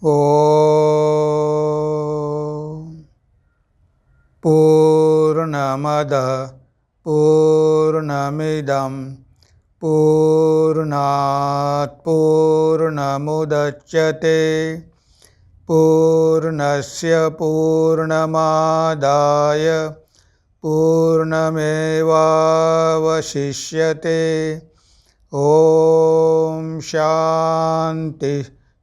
ॐ पूर्णमदः पूर्णमिदं पूर्णात् पूर्णमुदच्यते पूर्णस्य पूर्णमादाय पूर्णमेवावशिष्यते। ॐ शान्ति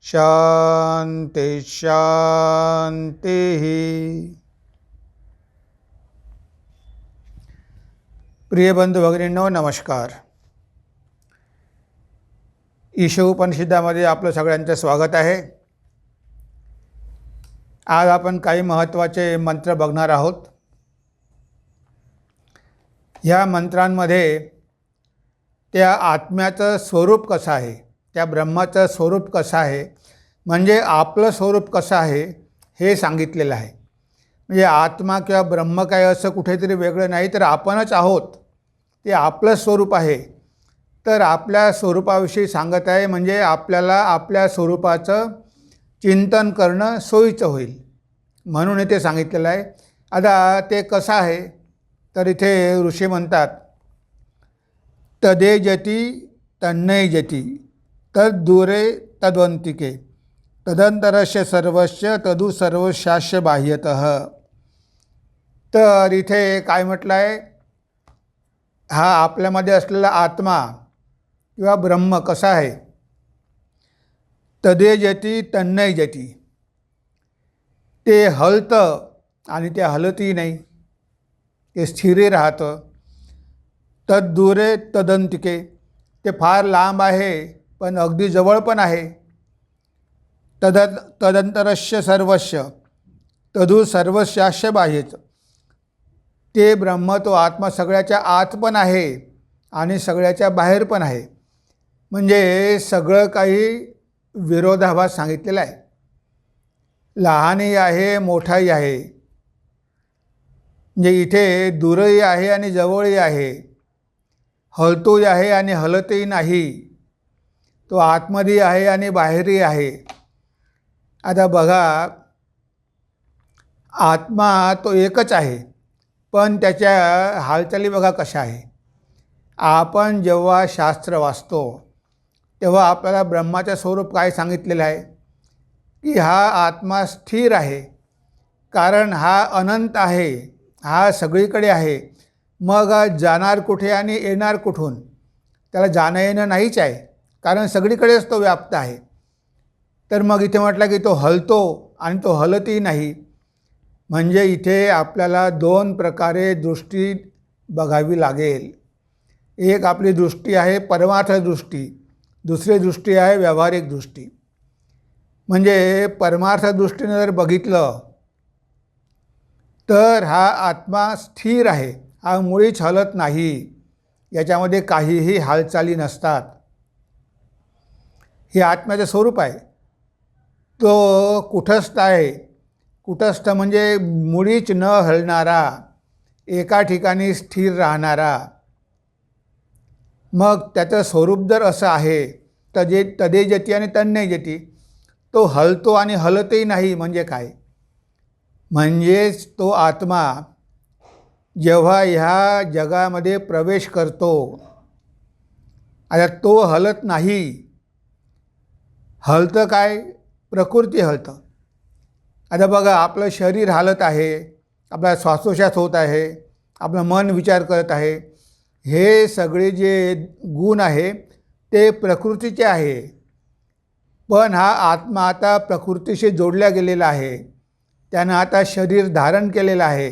शान्ति शान्तिः। प्रिय बंधू भगिनींनो, नमस्कार. ईशोपनिषदामध्ये आपलं सगळ्यांचं स्वागत आहे. आज आपण काही महत्त्वाचे मंत्र बघणार आहोत. ह्या मंत्रांमध्ये त्या आत्म्याचं स्वरूप कसं आहे, त्या ब्रह्माचं स्वरूप कसं आहे, म्हणजे आपलं स्वरूप कसं आहे हे सांगितलेलं आहे. म्हणजे आत्मा किंवा ब्रह्म काय असं कुठेतरी वेगळं नाही, तर आपणच आहोत. ते आपलं स्वरूप आहे. तर आपल्या स्वरूपाविषयी सांगत आहे, म्हणजे आपल्याला आपल्या स्वरूपाचं चिंतन करणं सोयीचं होईल म्हणून ते सांगितलेलं आहे. आता ते कसं आहे तर इथे ऋषी म्हणतात, तदेजती तन्नैजती तद्दूरे तद्वंतिके तदंतरस्य सर्वस्य तदु सर्वशास्य बाह्यतः. तर इथे काय म्हटलं आहे, हा आपल्यामध्ये असलेला आत्मा किंवा ब्रह्म कसा आहे, तदेजती तन्नैजती, ते हलतं आणि ते हलतही नाही, ते स्थिर राहतं. तद्दूरे तदंतिके, ते फार लांब आहे पण अगदी जवळ पण आहे. तदंतरस्य सर्वस्य तदु सर्वशास्य बाह्यच, ते ब्रह्म तो आत्मा सगळ्याच्या आत पण आहे आणि सगळ्याच्या बाहेर पण आहे. म्हणजे सगळं काही विरोधाभास सांगितलेला आहे. लहानही आहे मोठाही आहे. म्हणजे इथे दूरही आहे आणि जवळही आहे, हलतोही आहे आणि हलतही नाही, तो आतमध्ये आहे आणि बाहेरही आहे. आता बघा, आत्मा तो एकच आहे पण त्याच्या हालचाली बघा कशा आहे. आपण जेव्हा शास्त्र वाचतो तेव्हा आपल्याला ब्रह्माचं स्वरूप काय सांगितलेलं आहे की हा आत्मा स्थिर आहे, कारण हा अनंत आहे, हा सगळीकडे आहे. मग जाणार कुठे आणि येणार कुठून, त्याला जाणं येणं नाहीच आहे, कारण सगळीकडेच तो व्याप्त आहे. तर मग इथे म्हटलं की तो हलतो आणि तो हलतही नाही. म्हणजे इथे आपल्याला दोन प्रकारे दृष्टी बघावी लागेल. एक आपली दृष्टी आहे परमार्थ दृष्टी, दुसरी दृष्टी आहे व्यावहारिक दृष्टी. म्हणजे परमार्थ दृष्टीने जर बघितलं तर हा आत्मा स्थिर आहे, हा मुळीच हलत नाही, याच्यामध्ये काहीही हालचाली नसतात. हे आत्म्याचं स्वरूप आहे. तो कुटस्थ आहे. कुटस्थ म्हणजे मुळीच न हलणारा, एका ठिकाणी स्थिर राहणारा. मग त्याचं स्वरूप जर असं आहे, तदेजती आणि तन्नैजती, तो हलतो आणि हलतही नाही म्हणजे काय, म्हणजेच तो आत्मा जेव्हा ह्या जगामध्ये प्रवेश करतो, आता तो हलत नाही. हलतं काय, प्रकृती हलतं. आता बघा, आपलं शरीर हालत आहे, आपला श्वासोच्छ्वास होत आहे, आपलं मन विचार करत आहे. हे सगळे जे गुण आहे ते प्रकृतीचे आहे. पण हा आत्मा आता प्रकृतीशी जोडल्या गेलेला आहे. त्यानं आता शरीर धारण केलेलं आहे.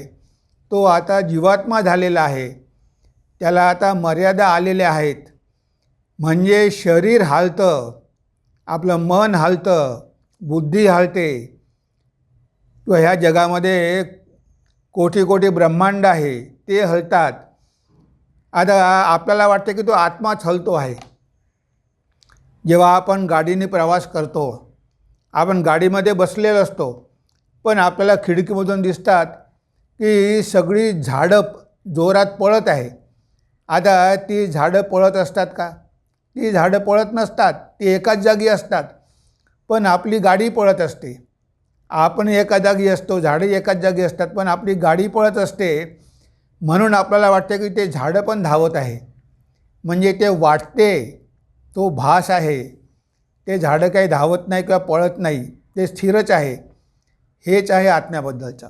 तो आता जीवात्मा झालेला आहे. त्याला आता मर्यादा आलेल्या आहेत. म्हणजे शरीर हालतं, आपलं मन हालतं, बुद्धी हालते. किंवा ह्या जगामध्ये कोटी कोटी ब्रह्मांड आहे ते हलतात. आता आपल्याला वाटतं की तो आत्माच हलतो आहे. जेव्हा आपण गाडीने प्रवास करतो, आपण गाडीमध्ये बसलेलो असतो, पण आपल्याला खिडकीमधून दिसतात की सगळी झाडं जोरात पळत आहे. आता ती झाडं पळत असतात का? ती झाडं पळत नसतात, ती एकाच जागी असतात. पण आपली गाडी पळत असते. आपण एका जागी असतो, झाडे एकाच जागी असतात, पण आपली गाडी पळत असते. म्हणून आपल्याला वाटतं की ते झाडं पण धावत आहे. म्हणजे ते वाटते, तो भास आहे. ते झाडं काही धावत नाही किंवा पळत नाही, ते स्थिरच आहे. हेच आहे आत्म्याबद्दलचं.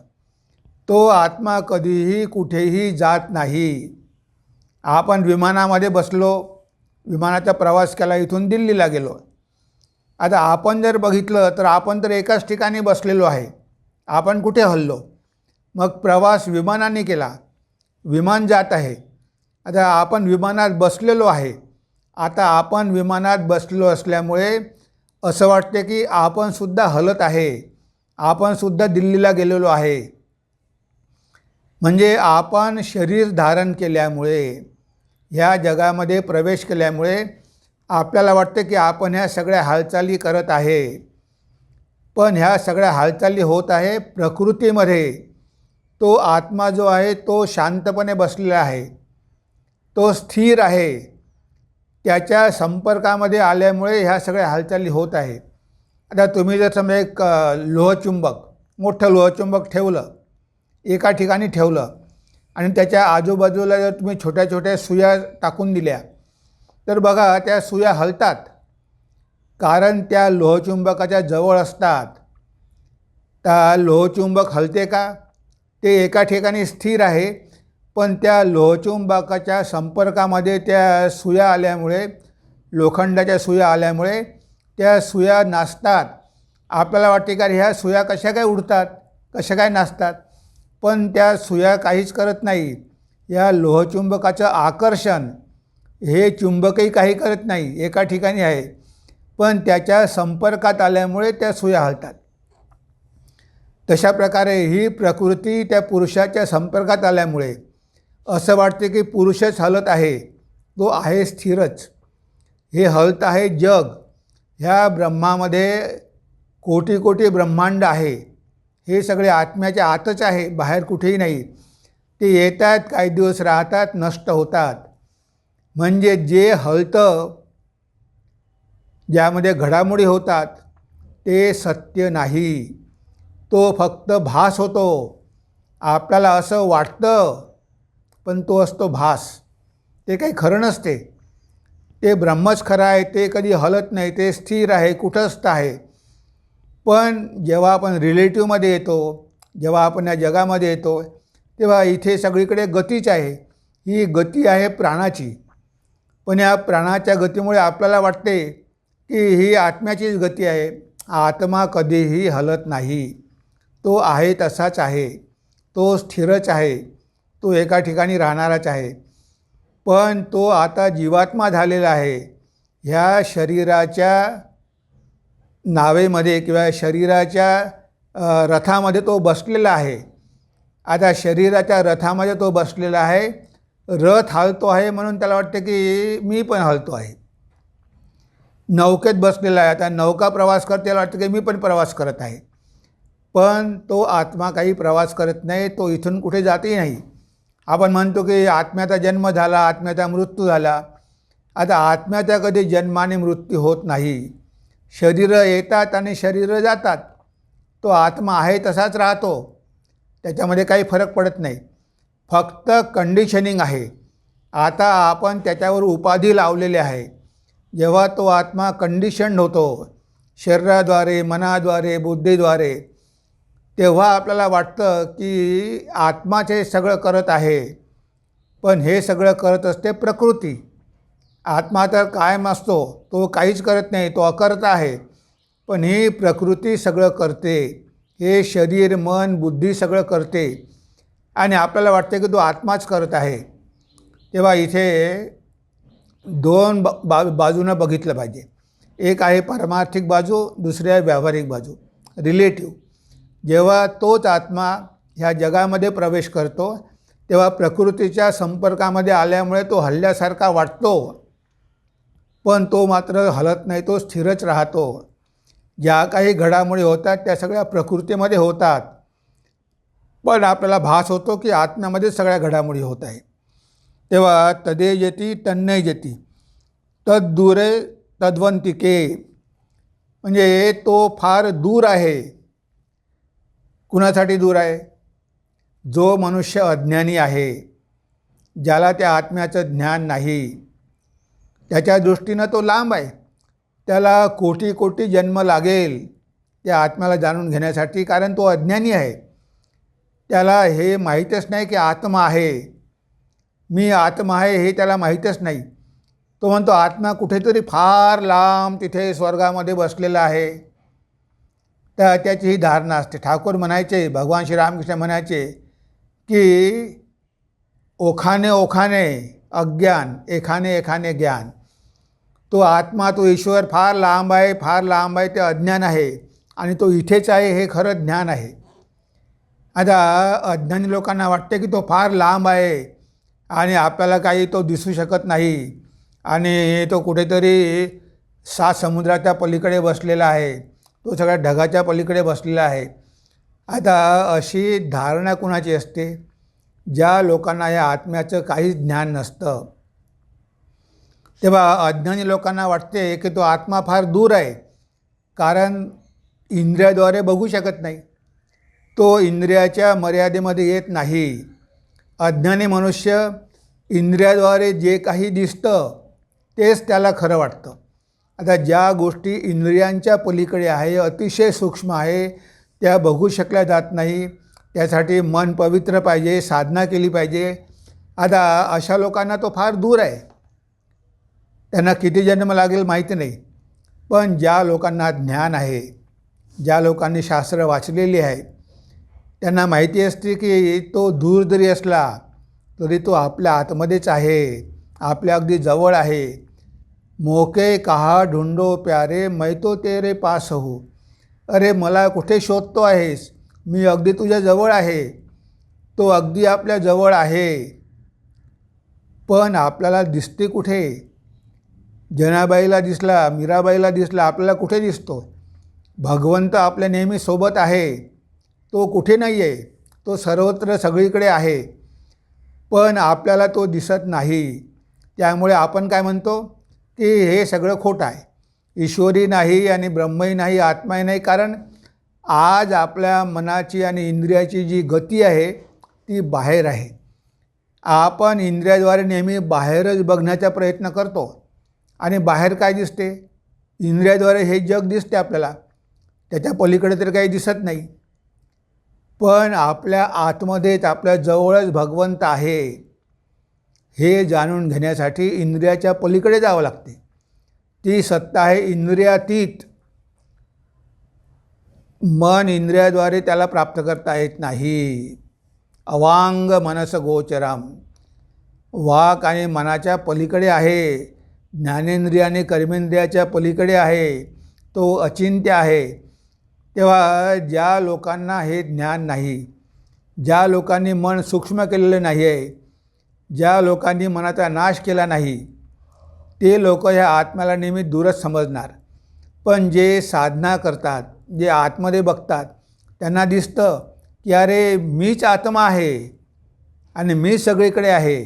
तो आत्मा कधीही कुठेही जात नाही. आपण विमानामध्ये बसलो, विमानाचा प्रवास केला, इथून दिल्लीला गेलो. आता आपण जर बघितलं तर आपण तर एकाच ठिकाणी बसलेलो आहे. आपण कुठे हललो? मग प्रवास विमानाने केला, विमान जात आहे. आता आपण विमानात बसलेलो आहे. आता आपण विमानात बसलो असल्यामुळे असं वाटते की आपणसुद्धा हलत आहे, आपणसुद्धा दिल्लीला गेलेलो आहे. म्हणजे आपण शरीर धारण केल्यामुळे, ह्या जगामध्ये प्रवेश केल्यामुळे आपल्याला वाटतं की आपण ह्या सगळ्या हालचाली करत आहे. पण ह्या सगळ्या हालचाली होत आहे प्रकृतीमध्ये. तो आत्मा जो आहे तो शांतपणे बसलेला आहे, तो स्थिर आहे. त्याच्या संपर्कामध्ये आल्यामुळे ह्या सगळ्या हालचाली होत आहे. आता तुम्ही जर समजा एक लोहचुंबक, मोठं लोहचुंबक ठेवलं, एका ठिकाणी ठेवलं आणि त्याच्या आजूबाजूला जर तुम्ही छोट्या छोट्या सुया टाकून दिल्या, तर बघा त्या सुया हलतात, कारण त्या लोहचुंबकाच्या जवळ असतात. त्या लोहचुंबक हलते का? ते एका ठिकाणी स्थिर आहे, पण त्या लोहचुंबकाच्या संपर्कामध्ये त्या सुया आल्यामुळे, लोखंडाच्या सुया आल्यामुळे त्या सुया नाचतात. आपल्याला वाटते का ह्या सुया कशा काय उडतात, कशा काय नाचतात? पण त्या सुया काहीच करत नाही. या लोहचुंबकाचं आकर्षण, हे चुंबकही काही करत नाही, एका ठिकाणी आहे, पण त्याच्या संपर्कात आल्यामुळे त्या सुया हलतात. तशा प्रकारे ही प्रकृती त्या पुरुषाच्या संपर्कात आल्यामुळे असं वाटते की पुरुषच हलत आहे, तो आहे स्थिरच. हे हलत आहे जग. ह्या ब्रह्मामध्ये कोटी कोटी ब्रह्मांड आहे. हे सगळे आत्म्याच्या आतच आहे, बाहेर कुठेही नाही. ते येतात, काही दिवस राहतात, नष्ट होतात. म्हणजे जे हलतं, ज्यामध्ये घडामोडी होतात, ते सत्य नाही. तो फक्त भास होतो. आपल्याला असं वाटतं, पण तो असतो भास. ते काही खरं नसते. ते ब्रह्मच खरं आहे. ते कधी हलत नाही, ते स्थिर आहे, कुठंस्थ आहे. पण जेव्हा आपण रिलेटिव्हमध्ये येतो, जेव्हा आपण या जगामध्ये येतो, तेव्हा इथे सगळीकडे गतीच आहे. ही गती आहे प्राणाची. पण या प्राणाच्या गतीमुळे आपल्याला वाटते की ही आत्म्याचीच गती आहे. आत्मा कधीही हलत नाही. तो आहे तसाच आहे, तो स्थिरच आहे, तो एका ठिकाणी राहणाराच आहे. पण तो आता जीवात्मा झालेला आहे. ह्या शरीराच्या नावेमध्ये किंवा शरीराच्या रथामध्ये तो बसलेला आहे. आता शरीराच्या रथामध्ये तो बसलेला आहे. रथ हलतो आहे म्हणून त्याला वाटतं की मी पण हलतो आहे. नौकेत बसलेला आहे, आता नौका प्रवास करते, त्याला वाटतं की मी पण प्रवास करत आहे. पण तो आत्मा काही प्रवास करत नाही, तो इथून कुठे जातही नाही. आपण म्हणतो की आत्म्याचा जन्म झाला, आत्म्याचा मृत्यू झाला. आता आत्म्याचा कधी जन्माने मृत्यू होत नाही. शरीरं येतात आणि शरीरं जातात. तो आत्मा आहे तसाच राहतो, त्याच्यामध्ये काही फरक पडत नाही. फक्त कंडिशनिंग आहे. आता आपण त्याच्यावर उपाधी लावलेली आहे. जेव्हा तो आत्मा कंडिशन्ड होतो, शरीराद्वारे, मनाद्वारे, बुद्धीद्वारे, तेव्हा आपल्याला वाटतं की आत्माच हे सगळं करत आहे. पण हे सगळं करत असते प्रकृती. आत्मा तर कायम असतो, तो काहीच करत नाही, तो अकर्ता आहे. पण ही प्रकृती सगळं करते. हे शरीर, मन, बुद्धी सगळं करते आणि आपल्याला वाटते की तो आत्माच करत आहे. तेव्हा इथे दोन बाजूनं बघितलं पाहिजे. एक आहे पारमार्थिक बाजू, दुसरी आहे व्यावहारिक बाजू, रिलेटिव्ह. जेव्हा तोच आत्मा ह्या जगामध्ये प्रवेश करतो, तेव्हा प्रकृतीच्या संपर्कामध्ये आल्यामुळे तो हलल्यासारखा वाटतो, पण तो मात्र हलत नाही, तो स्थिरच राहतो. ज्या काही घडामोडी होतात त्या सगळ्या प्रकृतीमध्ये होतात, पण आपल्याला भास होतो की आत्म्यामध्ये सगळ्या घडामोडी होत आहे. तेव्हा तदेजती तन्नयजती तद्दूरे तद्वंतिके. म्हणजे तो फार दूर आहे. कुणासाठी दूर आहे? जो मनुष्य अज्ञानी आहे, ज्याला त्या आत्म्याचं ज्ञान नाही, त्याच्या दृष्टीनं तो लांब आहे. त्याला कोटी कोटी जन्म लागेल त्या आत्म्याला जाणून घेण्यासाठी, कारण तो अज्ञानी आहे. त्याला हे माहीतच नाही की आत्मा आहे, मी आत्मा आहे हे त्याला माहीतच नाही. तो म्हणतो आत्मा कुठेतरी फार लांब तिथे स्वर्गामध्ये बसलेला आहे. तर त्याची ही धारणा असते. ठाकूर म्हणायचे, भगवान श्रीरामकृष्ण म्हणायचे की ओखाने ओखाने अज्ञान, एखाने एखाने ज्ञान. तो आत्मा, तो ईश्वर फार लांब आहे, फार लांब आहे, ते अज्ञान आहे. आणि तो इथेच आहे हे खरं ज्ञान आहे. आता अज्ञानी लोकांना वाटते की तो फार लांब आहे आणि आपल्याला काही तो दिसू शकत नाही आणि तो कुठेतरी 7 समुद्राच्या पलीकडे बसलेला आहे, तो सगळ्या ढगाच्या पलीकडे बसलेला आहे. आता अशी धारणा कुणाची असते? ज्या लोकांना या आत्म्याचं काहीच ज्ञान नसतं. तेव्हा अज्ञानी लोकांना वाटते की तो आत्मा फार दूर आहे, कारण इंद्रियाद्वारे बघू शकत नाही, तो इंद्रियाच्या मर्यादेमध्ये येत नाही. अज्ञानी मनुष्य इंद्रियाद्वारे जे काही दिसतं तेच त्याला खरं वाटतं. आता ज्या गोष्टी इंद्रियांच्या पलीकडे आहे, अतिशय सूक्ष्म आहे, त्या बघू शकल्या जात नाही. त्यासाठी मन पवित्र पाहिजे, साधना केली पाहिजे. आता अशा लोकांना तो फार दूर आहे. त्यांना किती जन्म लागेल माहिती नाही. पण ज्या लोकांना ज्ञान आहे, ज्या लोकांनी शास्त्र वाचलेली आहे, त्यांना माहिती असते की तो दूर जरी असला तरी तो आपल्या आतमध्येच आहे, आपल्या अगदी जवळ आहे. मोके कहा ढूंढो प्यारे, मैं तो तेरे पास हूँ. अरे मला कुठे शोधतो आहेस, मी अगदी तुझ्या जवळ आहे. तो अगदी आपल्या जवळ आहे, पण आपल्याला दिसते कुठे? जनाबाईला दिसला, मीराबाईला दिसला, आपल्याला कुठे दिसतो? भगवंत आपल्या नेहमी सोबत आहे, तो कुठे नाही आहे, तो सर्वत्र सगळीकडे आहे, पण आपल्याला तो दिसत नाही. त्यामुळे आपण काय म्हणतो की हे सगळं खोटं आहे, ईश्वरी नाही आणि ब्रह्मही नाही, आत्माही नाही. कारण आज आपल्या मनाची आणि इंद्रियाची जी गती आहे ती बाहेर आहे. आपण इंद्रियाद्वारे नेहमी बाहेरच बघण्याचा प्रयत्न करतो आणि बाहेर काय दिसते? इंद्रियाद्वारे हे जग दिसते आपल्याला, त्याच्या पलीकडे तर काही दिसत नाही. पण आपल्या आतमध्येच, आपल्या जवळच भगवंत आहे हे जाणून घेण्यासाठी इंद्रियाच्या पलीकडे जावं लागते. ती सत्ता आहे इंद्रियातीत. मन इंद्रियाद्वारे त्याला प्राप्त करता येत नाही. अवांग मनस गोचरम, वाक आणि मनाच्या पलीकडे आहे, ज्ञानेंद्रियाने कर्मेंद्रियाच्या पलीकडे आहे, तो अचिंत्य आहे. तेव्हा ज्या लोकांना हे ज्ञान नाही, ज्या लोकांनी मन सूक्ष्म केलेलं नाही आहे, ज्या लोकांनी मनाचा नाश केला नाही, ते लोक ह्या आत्म्याला नेहमी दूरच समजणार. पण जे साधना करतात, जे आतमध्ये बघतात, त्यांना दिसतं की अरे मीच आत्मा आहे आणि मी सगळीकडे आहे,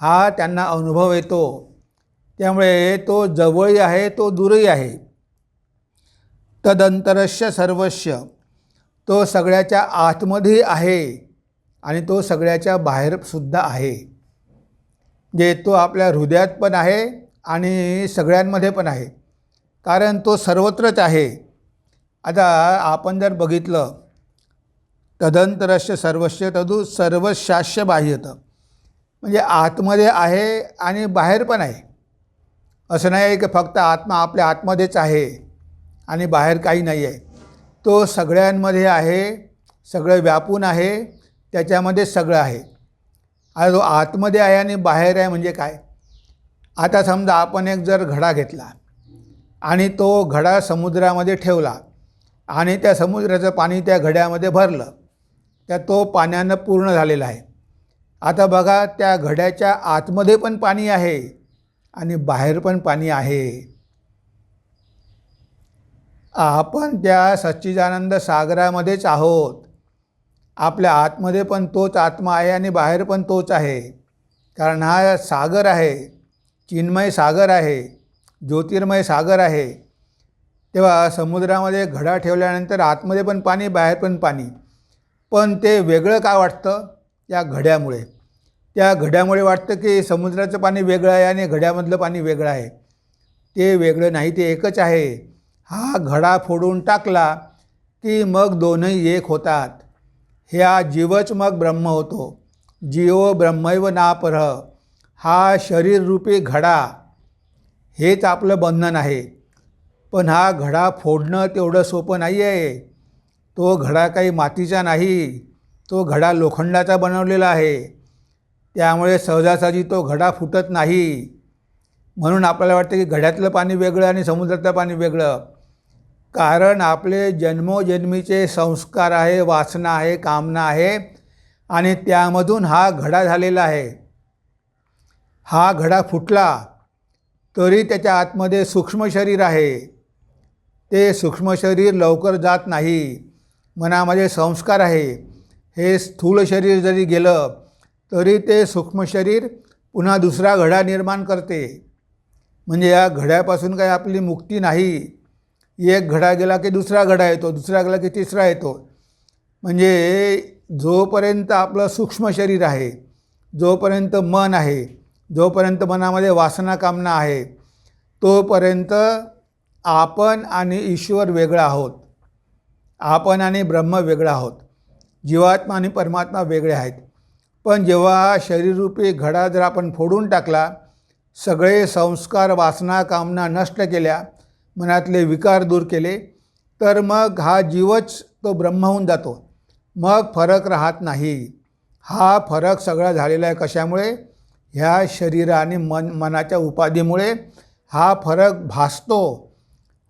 हा त्यांना अनुभव येतो. त्यामुळे तो जवळही आहे, तो दूरही आहे. तदंतरस्य सर्वस्य, तो सगळ्याच्या आतमध्ये आहे आणि तो सगळ्याच्या बाहेरसुद्धा आहे. जे तो आपल्या हृदयात पण आहे आणि सगळ्यांमध्ये पण आहे, कारण तो सर्वत्रच आहे. आता आपण जर बघितलं, तदंतरस्य सर्वस्य तदु सर्वशास्य बाह्यत, म्हणजे आतमध्ये आहे आणि बाहेर पण आहे. असं नाही आहे की फक्त आत्मा आपल्या आतमध्येच आहे आणि बाहेर काही नाही आहे. तो सगळ्यांमध्ये आहे, सगळं व्यापून आहे, त्याच्यामध्ये सगळं आहे. आता तो आतमध्ये आहे आणि बाहेर आहे म्हणजे काय? आता समजा आपण एक जर घडा घेतला आणि तो घडा समुद्रामध्ये ठेवला आणि त्या समुद्राचं पाणी त्या घड्यामध्ये भरलं, तर तो पाण्यानं पूर्ण झालेला आहे. आता बघा, त्या घड्याच्या आतमध्ये पण पाणी आहे आणि बाहेर पण पाणी आहे. आपण त्या सच्चिदानंद सागरामध्येच आहोत. आपल्या आतमध्ये पण तोच आत्मा आहे आणि बाहेर पण तोच आहे. कारण हा सागर आहे, चिन्मय सागर आहे, ज्योतिर्मय सागर आहे. तेव्हा समुद्रामध्ये घडा ठेवल्यानंतर आतमध्ये पण पाणी, बाहेर पण पाणी, पण ते वेगळं का वाटतं? या घड्यामुळे. त्या घड्यामुळे वाटतं की समुद्राचं पाणी वेगळं आहे आणि घड्यामधलं पाणी वेगळं आहे. ते वेगळं नाही, ते एकच आहे. हा घडा फोडून टाकला की मग दोनही एक होतात. ह्या जीवच मग ब्रह्म होतो. जीव ब्रह्मैव नापरः. हा शरीररूपी घडा हेच आपलं बंधन आहे. पण हा घडा फोडणं तेवढं सोपं नाही आहे. तो घडा काही मातीचा नाही, तो घडा लोखंडाचा बनवलेला आहे. त्यामुळे सहजासहजी तो घडा फुटत नाही. म्हणून आपल्याला वाटतं की घड्यातलं पाणी वेगळं आणि समुद्रातलं पाणी वेगळं. कारण आपले जन्मोजन्मीचे संस्कार आहे, वासना आहे, कामना आहे आणि त्यामधून हा घडा झालेला आहे. हा घडा फुटला तरी त्याच्या आतमध्ये सूक्ष्म शरीर आहे. ते सूक्ष्म शरीर लवकर जात नाही. मनामध्ये संस्कार आहे. हे स्थूल शरीर जरी गेलं तरी ते सूक्ष्म शरीर पुन्हा दुसरा घडा निर्माण करते. म्हणजे या घड्यापासून काही आपली मुक्ती नाही. एक घडा गेला की दुसरा घडा येतो, दुसरा गेला की तिसरा येतो. म्हणजे जोपर्यंत आपलं सूक्ष्म शरीर आहे, जोपर्यंत मन आहे, जोपर्यंत मनामध्ये वासना कामना आहे, तोपर्यंत आपण आणि ईश्वर वेगळा आहोत. आपण आणि ब्रह्म वेगळा आहोत. जीवात्मा आणि परमात्मा वेगळे आहेत. पण जेव्हा शरीररूपी घडा जर आपण फोडून टाकला, सगळे संस्कार, वासना, कामना नष्ट केल्या, मनातले विकार दूर केले, तर मग हा जीवच तो ब्रह्म होऊन जातो. मग फरक राहत नाही. हा फरक सगळा झालेला आहे कशामुळे? ह्या शरीरा आणि मनाच्या उपाधीमुळे हा फरक भासतो.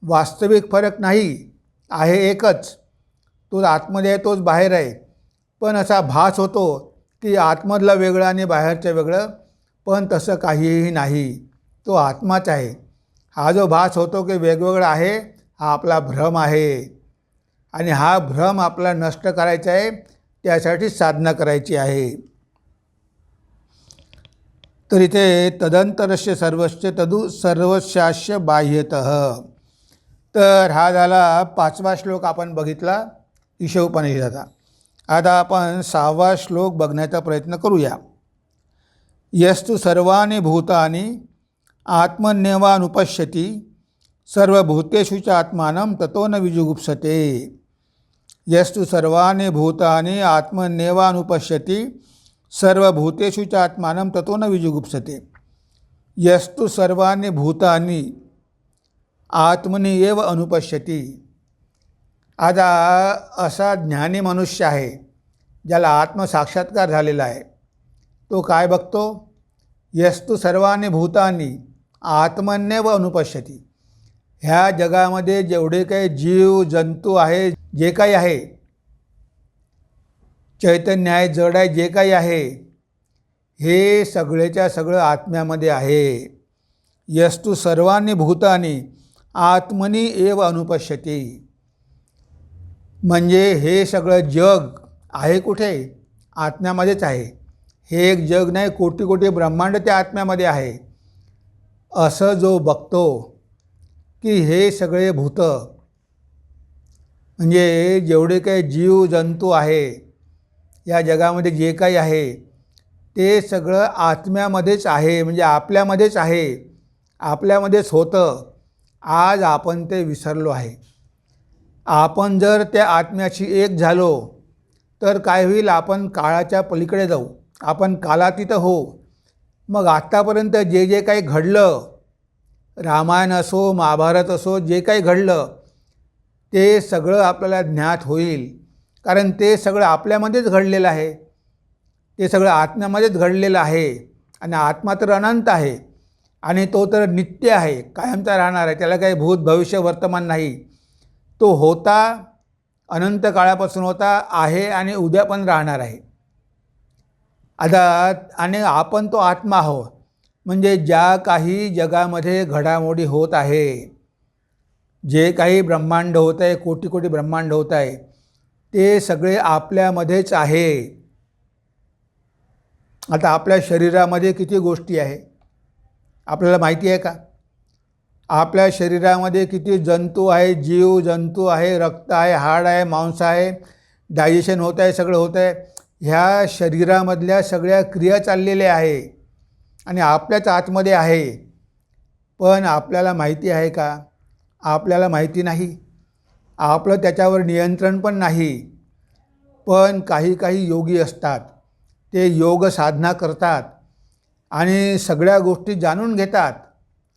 वास्तविक फरक नाही आहे, एकच. तो आतमध्ये आहे, तोच बाहेर आहे. पण असा भास होतो की आतमधलं वेगळं आणि बाहेरचं वेगळं, पण तसं काहीही नाही. तो आत्माच आहे. हा जो भास होतो की वेगवेगळा आहे, हा आपला भ्रम आहे. आणि हा भ्रम आपला नष्ट करायचा आहे, त्यासाठी साधना करायची आहे. तर इथे तदंतरस्य सर्वस्य तदु सर्वस्यास्य बाह्यतः. तर हा झाला 5वा श्लोक आपण बघितला ईशोपनिषदाचा. आता आपण 6वा श्लोक बघण्याचा प्रयत्न करूया. यस्तु सर्वाणि भूतानि आत्मन्येवानुपश्यति सर्वभूतेषु च आत्मानं ततो न विजुगुप्सते. यस्तु सर्वाणि भूतानि आत्मन्येवानुपश्यति सर्वभूतेषु च आत्मानं ततो न विजुगुप्सते. यस्तु सर्वाणि भूतानि आत्मनि एव अनुपश्यति. आता असा ज्ञानी मनुष्य आहे ज्याला आत्मसाक्षात्कार झालेला आहे. तो काय बघतो? यस्तु सर्वाणि भूतानि आत्मन्येव अनुपश्यति. ह्या जगामध्ये जेवढे काही जीव जंतू आहे, जे काही आहे, चैतन्य आहे, जड आहे, जे काही आहे, हे सगळेच्या सगळं आत्म्यामध्ये आहे. यस्तु सर्वाणि भूतानि आत्मनि एव अनुपश्यति. म्हणजे हे सगळं जग आहे कुठे? आत्म्यामध्येच आहे. हे एक जग नाही, कोटी कोटी ब्रह्मांड त्या आत्म्यामध्ये आहे. असं जो बघतो की हे सगळे भूतं, म्हणजे जेवढे काही जीव जंतू आहे या जगामध्ये, जे काही आहे ते सगळं आत्म्यामध्येच आहे. म्हणजे आपल्यामध्येच आहे, आपल्यामध्येच होतं. आज आपण ते विसरलो आहे. आपण जर त्या आत्म्याशी एक झालो तर काय होईल? आपण काळाच्या पलीकडे जाऊ, आपण कालातीत हो. मग आत्तापर्यंत जे जे काही घडलं, रामायण असो, महाभारत असो, जे काही घडलं ते सगळं आपल्याला ज्ञात होईल. कारण ते सगळं आपल्यामध्येच घडलेलं आहे, ते सगळं आत्म्यामध्येच घडलेलं आहे. आणि आत्मा तर अनंत आहे आणि तो तर नित्य आहे, कायमचा राहणार आहे. त्याला काही भूत भविष्य वर्तमान नाही. तो होता, अनंत काळापासून होता, आहे आणि उद्या पण राहणार आहे. आता आणि आपण तो आत्मा आहोत. म्हणजे ज्या काही जगामध्ये घडामोडी होत आहे, जे काही ब्रह्मांड होत आहे, कोटी कोटी ब्रह्मांड होत आहे, ते सगळे आपल्यामध्येच आहे. आता आपल्या शरीरामध्ये किती गोष्टी आहे आपल्याला माहिती आहे का? आपल्या शरीरामध्ये किती जंतू आहे, जीव जंतू आहे, रक्त आहे, हाड आहे, मांस आहे, डायजेशन होत आहे, सगळं होत आहे. ह्या शरीरामधल्या सगळ्या क्रिया चाललेल्या आहे आणि आपल्याच आतमध्ये आहे. पण आपल्याला माहिती आहे का? आपल्याला माहिती नाही. आपलं त्याच्यावर नियंत्रण पण नाही. पण काही काही योगी असतात, ते योग साधना करतात आणि सगळ्या गोष्टी जाणून घेतात.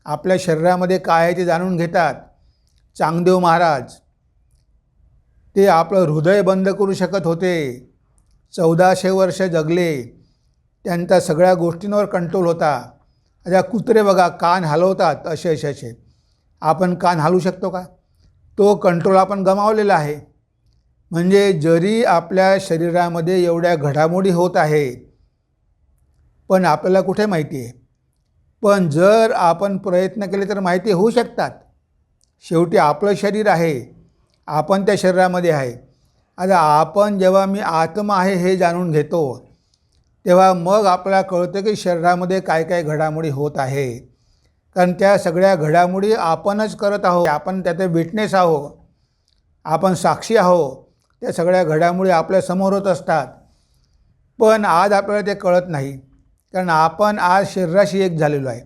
आपल्या शरीरामध्ये काय आहे ते जाणून घेतात. चांगदेव महाराज, ते आपलं हृदय बंद करू शकत होते. 1400 वर्ष जगले. त्यांचा सगळ्या गोष्टींवर कंट्रोल होता. आता कुत्रे बघा कान हलवतात असे. आपण कान हलवू शकतो का? तो कंट्रोल आपण गमावलेला आहे. म्हणजे जरी आपल्या शरीरामध्ये एवढ्या घडामोडी होत आहे, पण आपल्याला कुठे माहिती आहे? पण जर आपण प्रयत्न केले तर माहिती होऊ शकतात. शेवटी आपलं शरीर आहे, आपण त्या शरीरामध्ये आहे. आता आपण जेव्हा मी आत्मा आहे हे जाणून घेतो, तेव्हा मग आपल्याला कळतं की शरीरामध्ये काय काय घडामोडी होत आहे. कारण त्या सगळ्या घडामोडी आपणच करत आहोत. आपण त्याचे विटनेस आहोत, आपण साक्षी आहोत. त्या सगळ्या घडामोडी आपल्यासमोर होत असतात. पण आज आपल्याला ते कळत नाही, कारण आपण आज शरीराशी एक झालेलो आहे.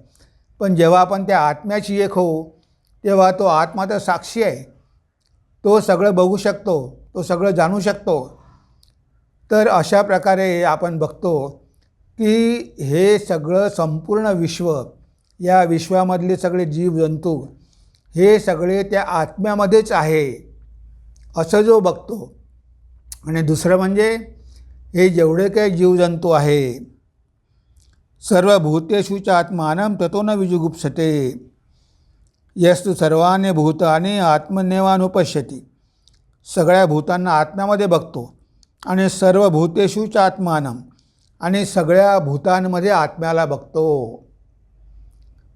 पण जेव्हा आपण त्या आत्म्याशी एक होऊ, तेव्हा तो आत्मा तर साक्षी आहे. तो सगळं बघू शकतो, तो सगळं जाणू शकतो. तर अशा प्रकारे आपण बघतो की हे सगळं संपूर्ण विश्व, या विश्वामधले सगळे जीवजंतू हे सगळे त्या आत्म्यामध्येच आहे असं जो बघतो. आणि दुसरं म्हणजे हे जेवढे काही जीवजंतू आहे, सर्वभूतेषु च आत्मानं ततो न विजुगुप्सते यस्तु सर्वाणि भूतानि आत्मन्येवानुपश्यति. सगळ्या भूतांना आत्म्यामध्ये बघतो आणि सर्व भूतेषु च आत्मानं, आणि सगळ्या भूतांमध्ये आत्म्याला बघतो.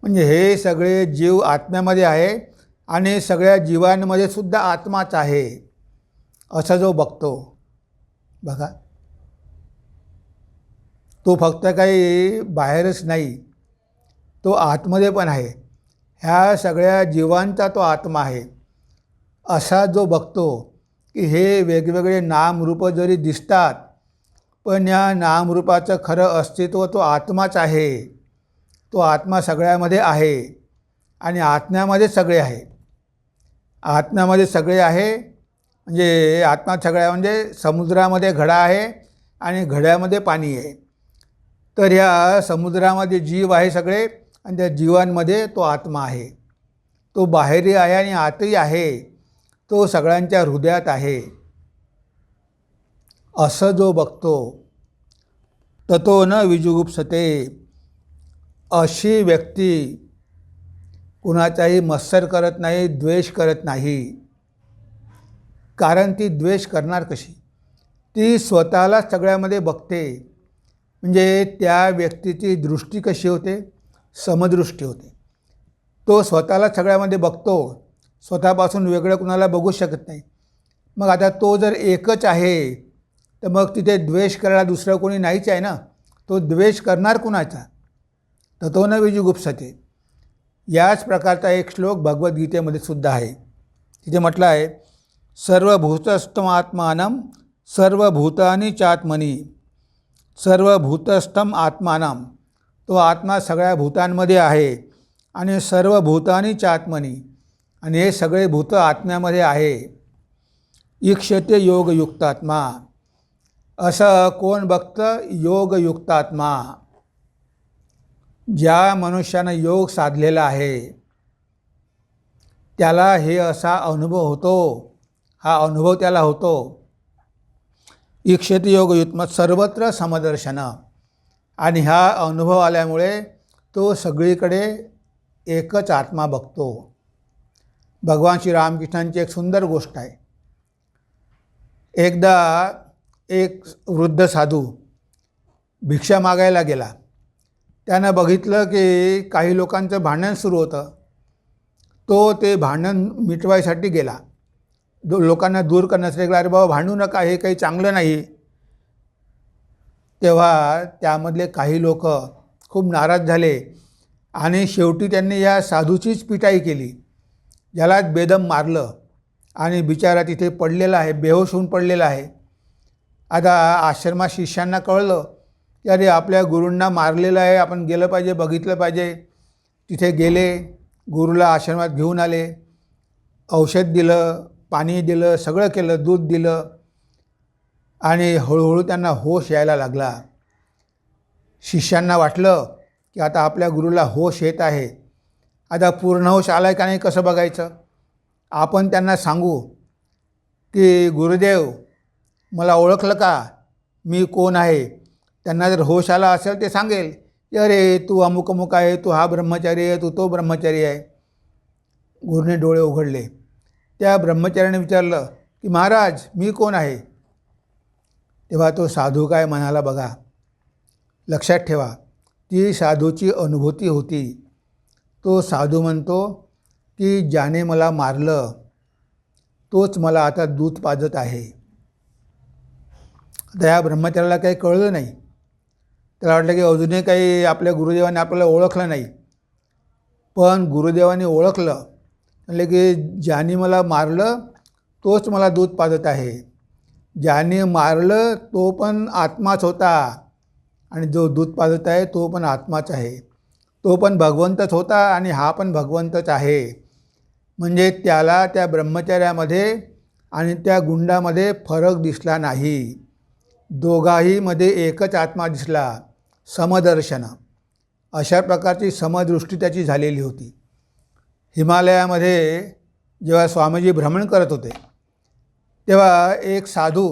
म्हणजे हे सगळे जीव आत्म्यामध्ये आहे आणि सगळ्या जीवांमध्ये सुद्धा आत्माच आहे असा जो बघतो बघा, तो फक्त काही बाहेरच नाही, तो आतमध्ये पण आहे. ह्या सगळ्या जीवांचा तो आत्मा आहे असा जो बघतो की हे वेगवेगळे नामरूप जरी दिसतात, पण या नामरूपाचं खरं अस्तित्व तो आत्माच आहे. तो आत्मा सगळ्यामध्ये आहे आणि आत्म्यामध्ये सगळे आहे. आत्म्यामध्ये सगळे आहे म्हणजे आत्मा सगळ्या, म्हणजे समुद्रामध्ये घडा आहे आणि घड्यामध्ये पाणी आहे. तर ह्या समुद्रामध्ये जीव आहे सगळे, आणि त्या जीवांमध्ये तो आत्मा आहे. तो बाहेरही आहे आणि आतही आहे. तो सगळ्यांच्या हृदयात आहे असं जो बघतो, ततो न विजुगुप्सते. अशी व्यक्ती कुणाचाही मत्सर करत नाही, द्वेष करत नाही. कारण ती द्वेष करणार कशी? ती स्वतःला सगळ्यामध्ये बघते. म्हणजे त्या व्यक्तीची दृष्टी कशी होते? समदृष्टी होते. तो स्वतःला सगळ्यामध्ये बघतो, स्वतःपासून वेगळं कुणाला बघू शकत नाही. मग आता तो जर एकच आहे तर मग तिथे द्वेष करायला दुसरं कोणी नाहीच आहे ना. तो द्वेष करणार कुणाचा? ततो न विजुगुप्सते. याच प्रकारचा एक श्लोक भगवद्गीतेमध्ये सुद्धा आहे. तिथे म्हटलं आहे, सर्वभूतस्थम आत्मानं सर्वभूतानि चात्मनि. सर्वभूतस्थम आत्मानं, तो आत्मा सगळ्या भूतांमध्ये आहे आणि सर्वभूतानि चात्मनि, आणि हे सगळे भूत आत्म्यामध्ये आहे. ईक्षते योगयुक्तात्मा. असं कोण बघतं? योगयुक्तात्मा. ज्या मनुष्यानं योग साधलेला आहे त्याला हे असा अनुभव होतो, हा अनुभव त्याला होतो. ईक्षते योगयुक्ता सर्वत्र समदर्शन. आणि हा अनुभव आल्यामुळे तो सगळीकडे एकच आत्मा बघतो. भगवान श्री रामकृष्णांची एक सुंदर गोष्ट आहे. एकदा एक वृद्ध साधू भिक्षा मागायला गेला. त्यानं बघितलं की काही लोकांचं भांडण सुरू होतं. तो ते भांडण मिटवायसाठी गेला, लोकांना दूर करण्यासाठी गेला. अरे बाबा भांडू नका, हे काही चांगलं नाही. तेव्हा त्यामधले काही लोक खूप नाराज झाले आणि शेवटी त्यांनी या साधूचीच पिटाई केली, ज्याला बेदम मारलं आणि बिचारा तिथे पडलेला आहे, बेहोश होऊन पडलेला आहे. आता आश्रमात शिष्यांना कळलं की अरे आपल्या गुरूंना मारलेलं आहे, आपण गेलं पाहिजे, बघितलं पाहिजे. तिथे गेले, गुरुला आश्रमात घेऊन आले, औषध दिलं, पाणी दिलं, सगळं केलं, दूध दिलं आणि हळूहळू त्यांना होश यायला लागला. शिष्यांना वाटलं की आता आपल्या गुरुला होश येत आहे. आता पूर्ण होश आला आहे का नाही कसं बघायचं. आपण त्यांना सांगू की गुरुदेव मला ओळखलं का, मी कोण आहे. त्यांना जर होश आला असेल ते सांगेल की अरे तू अमुक अमुक आहे, तू हा ब्रह्मचारी आहे, तू तो ब्रह्मचारी आहे. गुरुने डोळे उघडले. त्या ब्रह्मचार्याने विचारलं की महाराज मी कोण आहे. तेव्हा तो साधू काय म्हणाला बघा. लक्षात ठेवा, ती साधूची अनुभूती होती. तो साधू म्हणतो की ज्याने मला मारलं तोच मला आता दूध पाजत आहे. आता या ब्रह्मचार्याला काही कळलं नाही. त्याला वाटलं की अजूनही काही आपल्या गुरुदेवाने आपल्याला ओळखलं नाही. पण गुरुदेवाने ओळखलं. म्हणजे की ज्याने मला मारलं तोच मला दूध पाजत आहे. ज्याने मारलं तो पण आत्माच होता आणि जो दूध पाजत आहे तो पण आत्माच आहे. तो पण भगवंतच होता आणि हा पण भगवंतच आहे. म्हणजे त्याला त्या ब्रह्मचर्यामध्ये आणि त्या गुंडामध्ये फरक दिसला नाही. दोघाहीमध्ये एकच आत्मा दिसला, समदर्शन. अशा प्रकारची समदृष्टी त्याची झालेली होती. हिमालयामध्ये जेव्हा स्वामीजी भ्रमण करत होते तेव्हा एक साधू,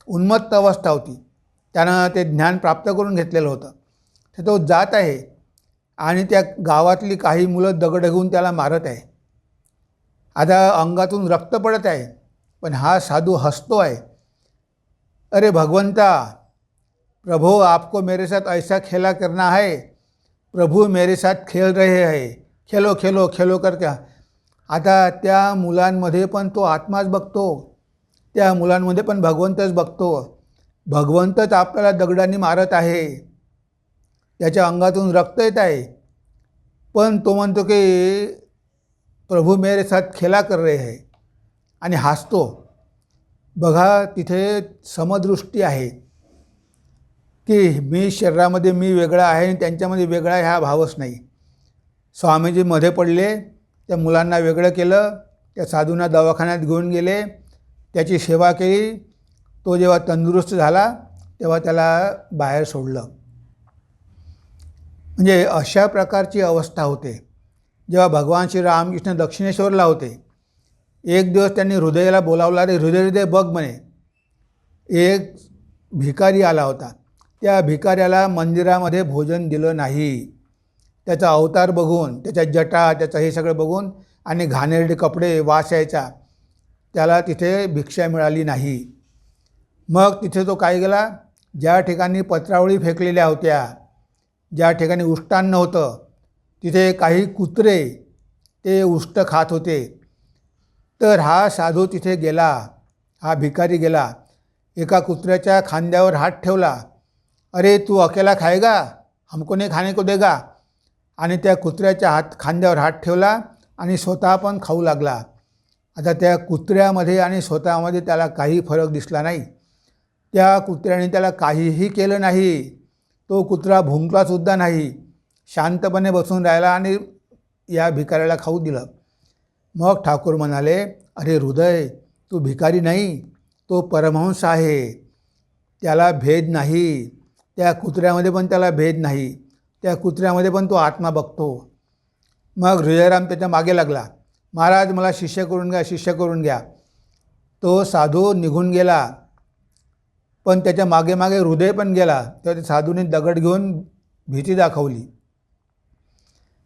उन्मत्त अवस्था होती, त्यानं ते ज्ञान प्राप्त करून घेतलेलं होतं. तर तो जात आहे आणि त्या गावातली काही मुलं दगड घेऊन त्याला मारत आहे. आता अंगातून रक्त पडत आहे, पण हा साधू हसतो आहे. अरे भगवंता, प्रभु आपको मेरे साथ ऐसा खेला करना है, प्रभु मेरे साथ खेल रहे हैं, खेलो खेलो खेलो करके. आता त्या मुलांमध्ये पण तो आत्माच बघतो, त्या मुलांमध्ये पण भगवंतच बघतो. भगवंतच आपल्याला दगडांनी मारत आहे, त्याच्या अंगातून रक्त येत आहे, पण तो म्हणतो की प्रभु मेरे साथ खेला कर रहे हैं आणि हसतो. बघा तिथे समदृष्टी आहे की मी शरीरामध्ये मी वेगळा आहे आणि त्यांच्यामध्ये वेगळा आहे हा भावच नाही. स्वामीजी मध्ये पडले, त्या मुलांना वेगळं केलं, त्या साधूंना दवाखान्यात घेऊन गेले, त्याची सेवा केली. तो जेव्हा तंदुरुस्त झाला तेव्हा त्याला बाहेर सोडलं. म्हणजे अशा प्रकारची अवस्था होते. जेव्हा भगवान श्री रामकृष्ण दक्षिणेश्वरला होते, एक दिवस त्यांनी हृदयाला बोलावलं. अरे हृदय बघ म्हणे. एक भिकारी आला होता. त्या भिकाऱ्याला मंदिरामध्ये भोजन दिलं नाही. त्याचा अवतार बघून, त्याच्या जटा, त्याचं हे सगळं बघून आणि घाणेरडे कपडे, वास यायचा, त्याला तिथे भिक्षा मिळाली नाही. मग तिथे तो काय गेला, ज्या ठिकाणी पत्रावळी फेकलेल्या होत्या, ज्या ठिकाणी उष्टान नव्हतं, तिथे काही कुत्रे ते उष्ट खात होते. तर हा साधू तिथे गेला, हा भिकारी गेला, एका कुत्र्याच्या खांद्यावर हात ठेवला. अरे तू अकेला खाएगा, हमको नहीं खाने को देगा. आणि त्या कुत्र्याच्या खांद्यावर हात ठेवला आणि स्वतः पण खाऊ लागला. आता त्या कुत्र्यामध्ये आणि स्वतःमध्ये त्याला काही फरक दिसला नाही. त्या कुत्र्याने त्याला काहीही केलं नाही. तो कुत्रा भुंकलासुद्धा नाही, शांतपणे बसून राहिला आणि या भिकाऱ्याला खाऊ दिलं. मग ठाकूर म्हणाले, अरे हृदय, तू भिकारी नाही, तो परमहंस आहे, त्याला भेद नाही. त्या कुत्र्यामध्ये पण त्याला भेद नाही, त्या कुत्र्यामध्ये पण तो आत्मा बघतो. मग हृदयराम त्याच्या मागे लागला, महाराज मला शिष्य करून घ्या, शिष्य करून घ्या. तो साधू निघून गेला, पण त्याच्या मागे मागे हृदय पण गेला. तर त्या साधूने दगड घेऊन भीती दाखवली.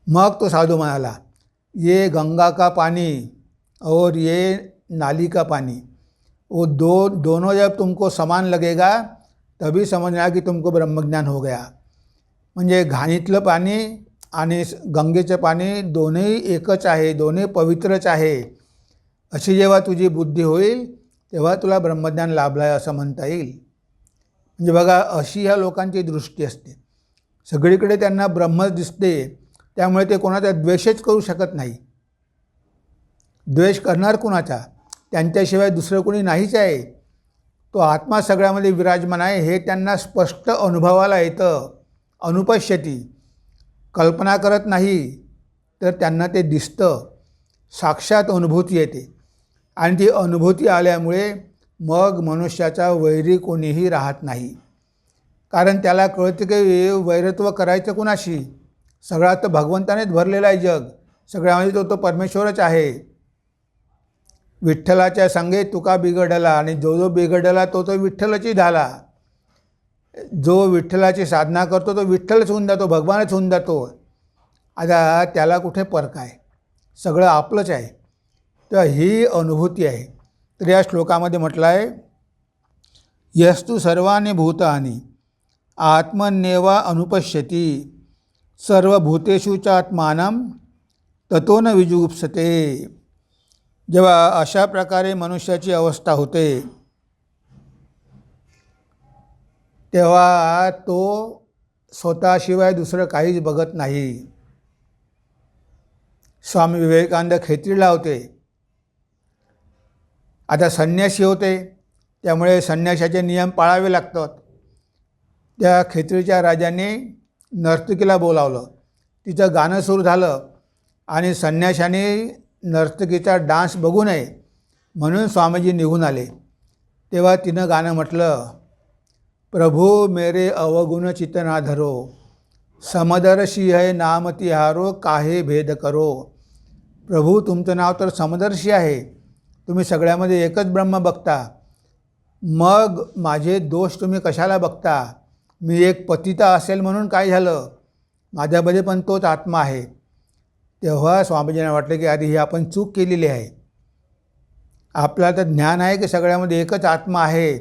मग तो साधू म्हणाला, ये गंगा का पानी और ये नाली का पानी, वो दोनों जब तुमको समान लगेगा तभी समझना की तुमको ब्रह्मज्ञान हो गया. म्हणजे घाणीतलं पाणी आणि गंगेचं पाणी दोन्ही एकच आहे, दोन्ही पवित्रच आहे. अशी जेव्हा तुझी बुद्धी होईल तेव्हा तुला ब्रह्मज्ञान लाभलं आहे असं म्हणता येईल. म्हणजे बघा, अशी ह्या लोकांची दृष्टी असते. सगळीकडे त्यांना ब्रह्मच दिसते, त्यामुळे ते कोणाचा द्वेषच करू शकत नाही. द्वेष करणार कुणाचा? त्यांच्याशिवाय दुसरं कोणी नाहीच आहे. तो आत्मा सगळ्यामध्ये विराजमान आहे हे त्यांना स्पष्ट अनुभवाला येतं. अनुपश्यती, कल्पना करत नाही तर त्यांना ते दिसतं, साक्षात अनुभूती येते. आणि ती अनुभूती आल्यामुळे मग मनुष्याचा वैरी कोणीही राहत नाही. कारण त्याला कळतं की वैरत्व करायचं कुणाशी? सगळा तर भगवंतानेच भरलेला आहे जग. सगळ्यामध्ये तो परमेश्वरच आहे. विठ्ठलाच्या संगे तुका बिघडला, आणि जो जो बिघडला तो विठ्ठलची झाला. जो विठ्ठलाची साधना करतो तो विठ्ठलच होऊन जातो, भगवानच होऊन जातो. आता त्याला कुठे फरक आहे? सगळं आपलंच आहे. तर ही अनुभूती आहे. तर या श्लोकामध्ये म्हटलं आहे, यस्तु सर्वाणि भूतानि आत्मन्येवा अनुपश्यती सर्वभूतेषु चात्मानं ततो न विजुगुप्सते. जेव्हा अशा प्रकारे मनुष्याची अवस्था होते तेव्हा तो स्वतःशिवाय दुसरं काहीच बघत नाही. स्वामी विवेकानंद खेचरीला होते. आता संन्यासी होते त्यामुळे संन्यासाचे नियम पाळावे लागतात. त्या खेचरीच्या राजाने नर्तकीला बोलावलं. तिचं गाणं सुरू झालं आणि संन्याशाने नर्तकीचा डान्स बघू नये म्हणून स्वामीजी निघून आले. तेव्हा तिनं गाणं म्हटलं, प्रभु मेरे अवगुण चित्त ना धरो, समदर्शी है नाम तिहारो काहे भेद करो. प्रभू तुमचं नाव तर समदर्शी आहे, तुम्ही सगळ्यामध्ये एकच ब्रह्म बघता, मग माझे दोष तुम्ही कशाला बघता? मी एक पतिता असेल म्हणून काय झालं? माझ्यामध्ये पण तोच आत्मा आहे. तेव्हा स्वामीजींना वाटलं की अरे ही आपण चूक केलेली आहे. आपल्याला तर ज्ञान आहे की सगळ्यामध्ये एकच आत्मा आहे,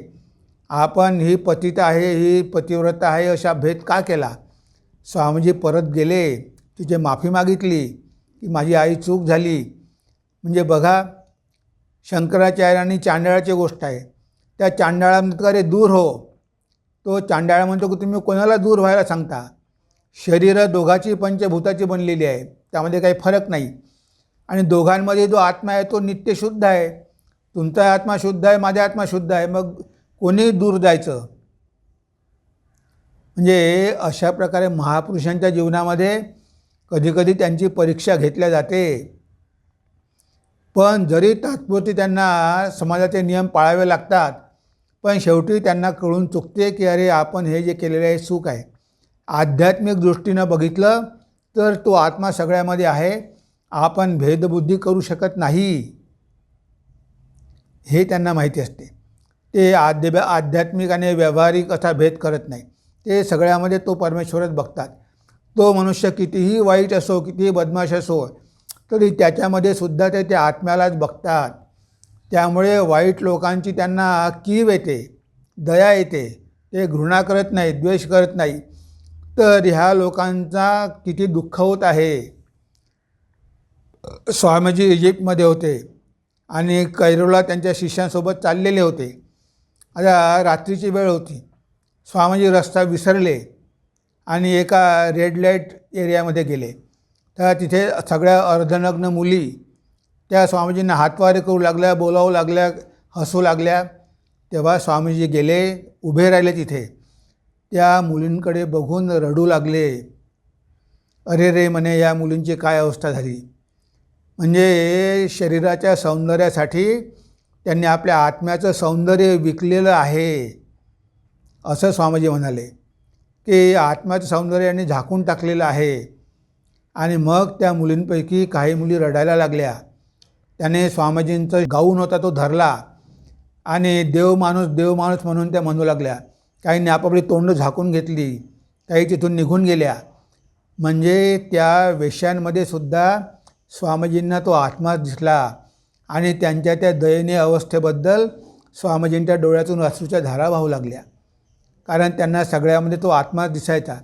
आपण ही पतिता आहे ही पतिव्रता आहे असा भेद का केला? स्वामीजी परत गेले, तिची माफी मागितली की माझी आई चूक झाली. म्हणजे बघा, शंकराचार्य आणि चांडाळाची गोष्ट आहे. त्या चांडाळा म्हणतो अरे दूर हो. तो चांडाळा म्हणतो की तुम्ही कोणाला दूर व्हायला सांगता? शरीरं दोघाची पंचभूताची बनलेली आहे, त्यामध्ये काही फरक नाही. आणि दोघांमध्ये जो आत्मा आहे तो नित्य शुद्ध आहे. तुमचा आत्मा शुद्ध आहे, माझा आत्मा शुद्ध आहे, मग कोणी दूर जायचं? म्हणजे अशा प्रकारे महापुरुषांच्या जीवनामध्ये कधीकधी त्यांची परीक्षा घेतल्या जाते. पण जरी तात्पुरती त्यांना समाजाचे नियम पाळावे लागतात, पण शेवटी त्यांना कळून चुकते की अरे आपण हे जे केलेलं आहे चूक आहे. आध्यात्मिक दृष्टीनं बघितलं तर तो आत्मा सगळ्यामध्ये आहे, आपण भेदबुद्धी करू शकत नाही हे त्यांना माहिती असते. ते आध्यात्मिक आणि व्यावहारिक असा भेद करत नाही. ते सगळ्यामध्ये तो परमेश्वरच बघतात. तो मनुष्य कितीही वाईट असो, कितीही बदमाश असो, तरी त्याच्यामध्ये सुद्धा ते त्या आत्म्यालाच बघतात. त्यामुळे वाईट लोकांची त्यांना कीव येते, दया येते. ते घृणा करत नाही, द्वेष करत नाही. तर ह्या लोकांचा किती दुःख होत आहे. स्वामीजी इजिप्तमध्ये होते आणि कैरोला त्यांच्या शिष्यांसोबत चाललेले होते. आता रात्रीची वेळ होती. स्वामीजी रस्ता विसरले आणि एका रेड लाईट एरियामध्ये गेले. तर तिथे सगळ्या अर्धनग्न मुली त्या स्वामीजींना हातवारे करू लागल्या, बोलावू लागल्या, हसू लागल्या. तेव्हा स्वामीजी गेले, उभे राहिले तिथे. त्या मुलींकडे बघून रडू लागले. अरे रे म्हणे, या मुलींची काय अवस्था झाली. म्हणजे शरीराच्या सौंदर्यासाठी त्यांनी आपल्या आत्म्याचं सौंदर्य विकलेलं आहे असं स्वामीजी म्हणाले. की आत्म्याचं सौंदर्य यांनी झाकून टाकलेलं आहे. आणि मग त्या मुलींपैकी काही मुली रडायला लागल्या. त्याने स्वामीजींचा गाऊन होता तो धरला आणि देव माणूस म्हणून त्या म्हणू लागल्या. काहींनी आपापली तोंड झाकून घेतली, काही तिथून निघून गेल्या. म्हणजे त्या वेश्यांमध्ये सुद्धा स्वामीजींना तो आत्मा दिसला आणि त्यांच्या त्या दयनीय अवस्थेबद्दल स्वामीजींच्या डोळ्यातून अश्रूच्या धारा वाहू लागल्या. कारण त्यांना सगळ्यामध्ये तो आत्मा दिसायचा.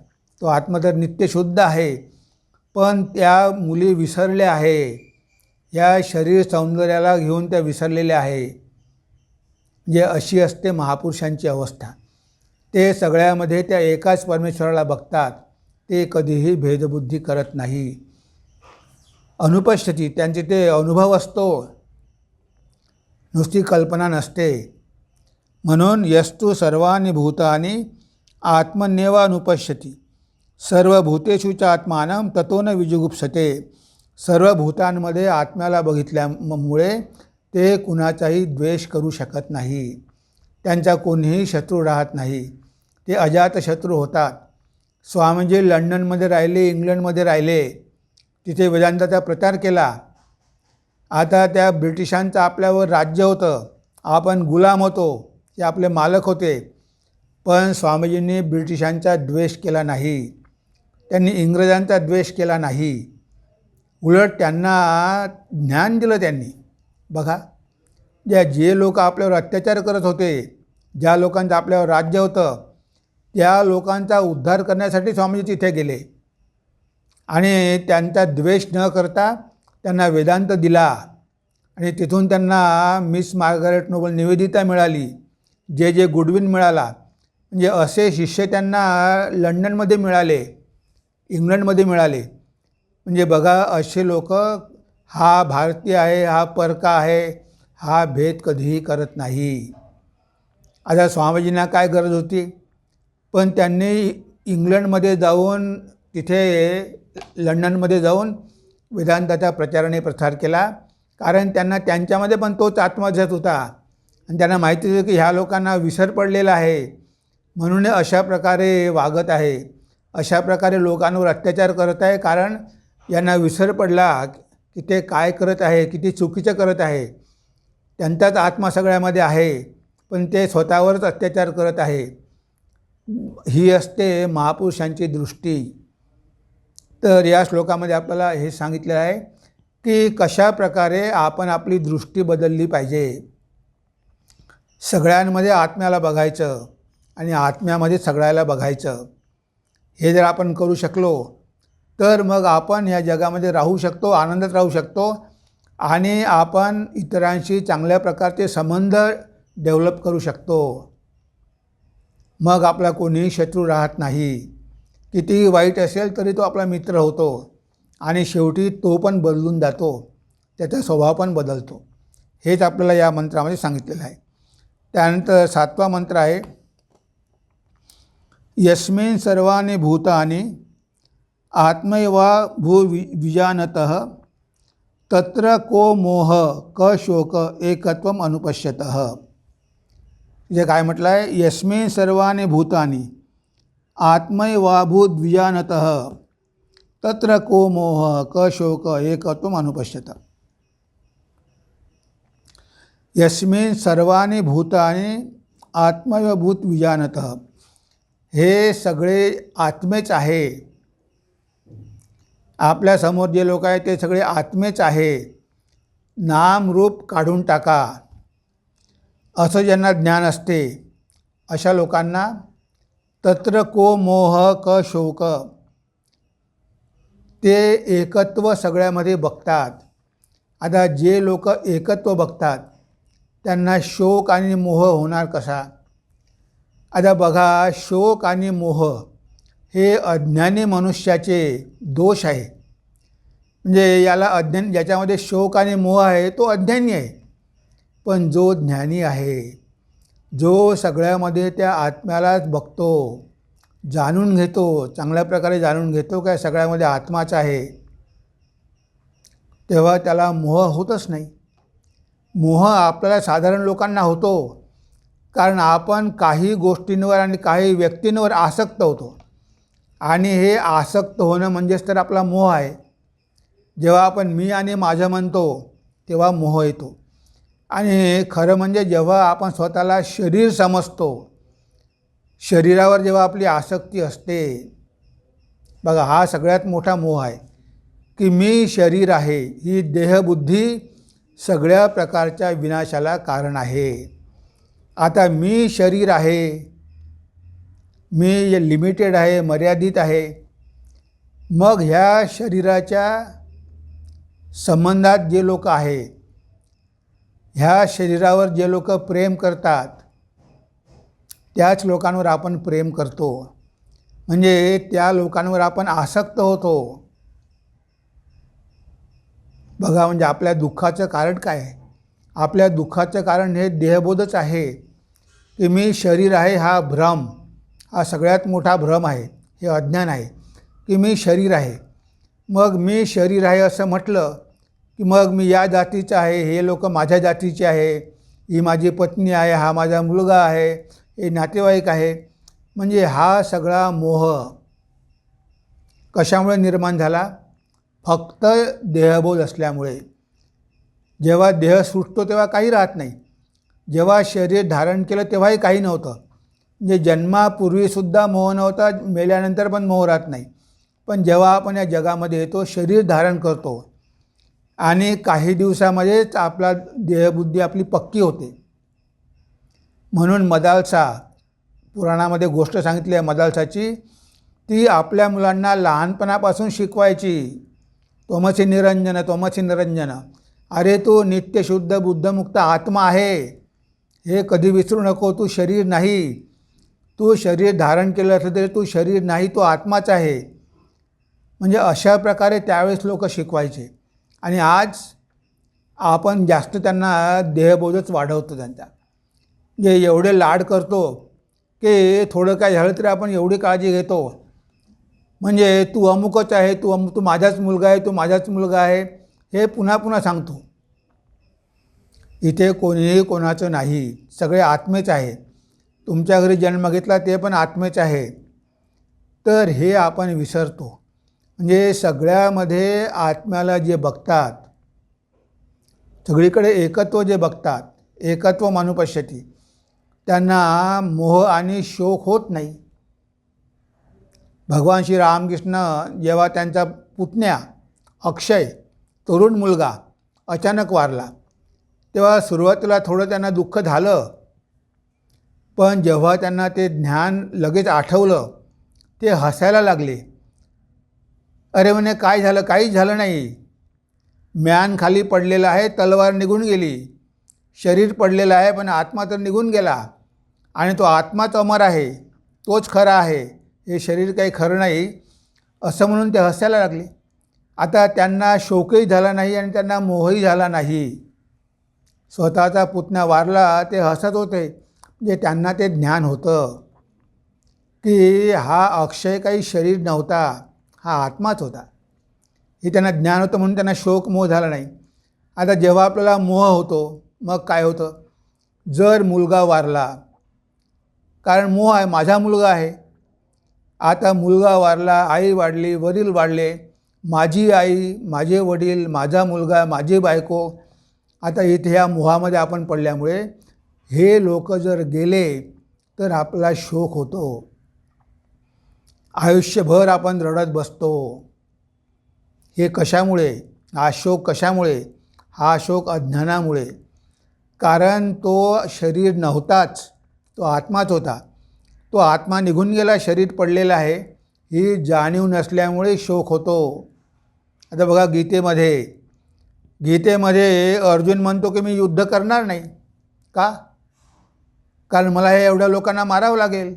तो आत्मा तर नित्यशुद्ध आहे, पण त्या मुली विसरल्या आहे. या शरीर सौंदर्याला घेऊन त्या विसरलेल्या आहे. म्हणजे अशी असते महापुरुषांची अवस्था. ते सगळ्यामध्ये त्या एकाच परमेश्वराला बघतात. ते कधीही भेदबुद्धी करत नाही. अनुपश्यती, त्यांचे ते अनुभव असतो, नुसती कल्पना नसते. म्हणून यस्तु सर्वाणि भूतानि आत्मन्येव अनुपश्यती, सर्व भूतेषु च आत्मानं ततो न विजुगुप्सते. सर्व भूतांमध्ये आत्म्याला बघितल्यामुळे ते कुणाचाही द्वेष करू शकत नाही, त्यांचा कोणीही शत्रू राहत नाही, ते अजातशत्रू होतात. स्वामीजी लंडनमध्ये राहिले, इंग्लंडमध्ये राहिले, तिथे वेदांताचा प्रचार केला. आता त्या ब्रिटिशांचं आपल्यावर राज्य होतं, आपण गुलाम होतो, ते आपले मालक होते. पण स्वामीजींनी ब्रिटिशांचा द्वेष केला नाही, त्यांनी इंग्रजांचा द्वेष केला नाही, उलट त्यांना ज्ञान दिलं त्यांनी. बघा, जे लोक आपल्यावर अत्याचार करत होते, ज्या लोकांचं आपल्यावर राज्य होतं, त्या लोकांचा उद्धार करण्यासाठी स्वामीजी तिथे गेले आणि त्यांचा द्वेष न करता त्यांना वेदांत दिला आणि तिथून त्यांना मिस मार्गारेट नोबल निवेदिता मिळाली, जे गुडविन मिळाला. म्हणजे असे शिष्य त्यांना लंडनमध्ये मिळाले, इंग्लंडमध्ये मिळाले. म्हणजे बघा, असे लोक, हा भारतीय आहे, हा परका आहे, हा भेद कधीही करत नाही. आता स्वामीजींना काय गरज होती, पण त्यांनी इंग्लंडमध्ये जाऊन, तिथे लंडनमध्ये जाऊन वेदांताच्या प्रचाराने प्रसार केला, कारण त्यांना त्यांच्यामध्ये पण तोच आत्मजात होता आणि त्यांना माहिती होतं की ह्या लोकांना विसर पडलेला आहे, म्हणून अशा प्रकारे वागत आहे, अशा प्रकारे लोकांवर अत्याचार करत आहे, कारण यांना विसर पडला की ते काय करत आहे, किती चुकीचं करत आहे. त्यांचाच आत्मा सगळ्यामध्ये आहे, पण ते स्वतःवरच अत्याचार करत आहे. ही असते महापुरुषांची दृष्टी. तर या श्लोकामध्ये आपल्याला हे सांगितलेलं आहे की कशा प्रकारे आपण आपली दृष्टी बदलली पाहिजे. सगळ्यांमध्ये आत्म्याला बघायचं आणि आत्म्यामध्ये सगळ्याला बघायचं. हे जर आपण करू शकलो तर मग आपण या जगामध्ये राहू शकतो, आनंदात राहू शकतो आणि आपण इतरांशी चांगल्या प्रकारचे संबंध डेव्हलप करू शकतो. मग आपला कोणीही शत्रू राहत नाही. कितीही वाईट असेल तरी तो आपला मित्र होतो आणि शेवटी तो पण बदलून जातो, त्याचा स्वभाव पण बदलतो. हेच आपल्याला या मंत्रामध्ये सांगितलेलं आहे. त्यानंतर 7वा मंत्र आहे, यस्मिन् सर्वाणि भूतानि आत्मैवा भूविजानतः तत्र को मोह क शोक एकत्वम अनुपश्यतः. जे काय म्हटलं आहे, यस्मिन् सर्वाणि भूतानि आत्मैवाभूत विजानतः तत्र को मोह क शोक एकत्वम अनुपश्यतः. यस्मिन् सर्वाणि भूतानि आत्मैवभूत विजानतः, हे सगळे आत्मेच आहे. आपल्यासमोर जे लोक आहेत ते सगळे आत्मेच आहे. नाम रूप काढून टाका, असं ज्यांना ज्ञान असते अशा लोकांना तत्र को मोह क शोक, ते एकत्व सगळ्यामध्ये बघतात. आता जे लोक एकत्व बघतात त्यांना शोक आणि मोह होणार कसा. आता बघा, शोक आणि मोह हे अज्ञानी मनुष्याचे दोष आहे. म्हणजे याला अज्ञान, ज्याच्यामध्ये शोक आणि मोह आहे तो अज्ञानी आहे. पण जो ज्ञानी आहे, जो सगळ्यामध्ये त्या आत्म्यालाच बघतो, जाणून घेतो, चांगल्या प्रकारे जाणून घेतो काय सगळ्यामध्ये आत्माच आहे, तेव्हा त्याला मोह होतच नाही. मोह आपल्याला साधारण लोकांना होतो, कारण आपण काही गोष्टींवर आणि काही व्यक्तींवर आसक्त होतो आणि हे आसक्त होणं म्हणजेच तर आपला मोह आहे. जेव्हा आपण मी आणि माझं म्हणतो तेव्हा मोह येतो. आणि खरं म्हणजे जेव्हा आपण स्वतःला शरीर समजतो, शरीरावर जेव्हा आपली आसक्ती असते, बघा हा सगळ्यात मोठा मोह आहे की मी शरीर आहे. ही देहबुद्धी सगळ्या प्रकारच्या विनाशाला कारण आहे. आता मी शरीर आहे, मी लिमिटेड आहे, मर्यादित आहे. मग ह्या शरीराच्या संबंधात जे लोक आहे, ह्या शरीरावर जे लोक प्रेम करतात त्याच लोकांवर आपण प्रेम करतो. म्हणजे त्या लोकांवर आपण आसक्त होतो. बघा, म्हणजे आपल्या दुःखाचं कारण काय आहे? आपल्या दुःखाचं कारण हे देहबोधच आहे की मी शरीर आहे. हा भ्रम, हा सगळ्यात मोठा भ्रम आहे. हे अज्ञान आहे की मी शरीर आहे. मग मी शरीर आहे असं म्हटलं की मग मी या जातीचं आहे, हे लोक माझ्या जातीचे आहे, ही माझी पत्नी आहे, हा माझा मुलगा आहे, हे नातेवाईक आहे. म्हणजे हा सगळा मोह कशामुळे निर्माण झाला? फक्त देहबोध असल्यामुळे. जेव्हा देह सुटतो तेव्हा काही राहत नाही. जेव्हा शरीर धारण केलं तेव्हाही काही नव्हतं. म्हणजे जन्मापूर्वीसुद्धा मोह नव्हता, मेल्यानंतर पण मोह राहत नाही. पण जेव्हा आपण या जगामध्ये येतो, शरीर धारण करतो आणि काही दिवसामध्येच आपला देहबुद्धी आपली पक्की होते. म्हणून मदालसा, पुराणामध्ये गोष्ट सांगितली आहे मदालसाची, ती आपल्या मुलांना लहानपणापासून शिकवायची. त्वमसि निरंजन, त्वमसि निरंजन. अरे तू नित्यशुद्ध बुद्धमुक्त आत्मा आहे, हे कधी विसरू नको. तू शरीर नाही. तू शरीर धारण केलं असलं तरी तू शरीर नाही, तो आत्माच आहे. म्हणजे अशा प्रकारे त्यावेळेस लोक शिकवायचे. आणि आज आपण जास्त त्यांना देहबोधच वाढवतो त्यांचा. म्हणजे एवढे लाड करतो की थोडं काय झालं तरी आपण एवढी काळजी घेतो. म्हणजे तू अमुकच आहे, तू माझाच मुलगा आहे, तू माझाच मुलगा आहे, हे पुन्हा पुन्हा सांगतो. इथे कोणीही कोणाचं नाही, सगळे आत्मेच आहे. तुमच्या घरी जन्म घेतला ते पण आत्मेच आहे. तर हे आपण विसरतो. म्हणजे सगळ्यामध्ये आत्म्याला जे बघतात, सगळीकडे एकत्व जे बघतात, एकत्व मानुपश्यती, त्यांना मोह आणि शोक होत नाही. भगवान श्री रामकृष्ण जेव्हा त्यांचा पुतण्या अक्षय, तरुण मुलगा, अचानक वारला, तेव्हा सुरुवातीला थोडं त्यांना दुःख झालं. पण जेव्हा त्यांना ते ज्ञान लगेच आठवलं, ते हसायला लागले. अरे म्हणे, काय झालं? काहीच झालं नाही. म्यान खाली पडलेला आहे, तलवार निघून गेली. शरीर पडलेलं आहे पण आत्मा तर निघून गेला. आणि तो आत्माच अमर आहे, तोच खरा आहे, हे शरीर काही खरं नाही, असं म्हणून ते हसायला लागले. आता त्यांना शोकही झाला नाही आणि त्यांना मोहही झाला नाही. स्वतःचा पुतण्या वारला ते हसत होते. म्हणजे त्यांना ते ज्ञान होतं की हा अक्षय काही शरीर नव्हता, हा आत्माच होता. हे त्यांना ज्ञान होतं म्हणून त्यांना शोक मोह झाला नाही. आता जेव्हा आपल्याला मोह होतो मग काय होतं? जर मुलगा वारला, कारण मोह आहे, माझा मुलगा आहे. आता मुलगा वारला, आई वाढली, वडील वाढले, माझी आई, माझे वडील, माझा मुलगा, माझी बायको. आता इथे ह्या मोहामध्ये आपण पडल्यामुळे हे लोक जर गेले तर आपला शोक होतो. आयुष्यभर आपण रडत बसतो. हे कशामुळे? हा शोक कशामुळे? हा शोक अज्ञानामुळे. कारण तो शरीर नव्हताच, तो आत्माच होता. तो आत्मा निघून गेला, शरीर पडलेलं आहे, ही जाणीव नसल्यामुळे शोक होतो. आता बघा, गीतेमध्ये अर्जुन म्हणतो की मी युद्ध करणार नाही. का? कारण मला हे एवढ्या लोकांना मारावं लागेल.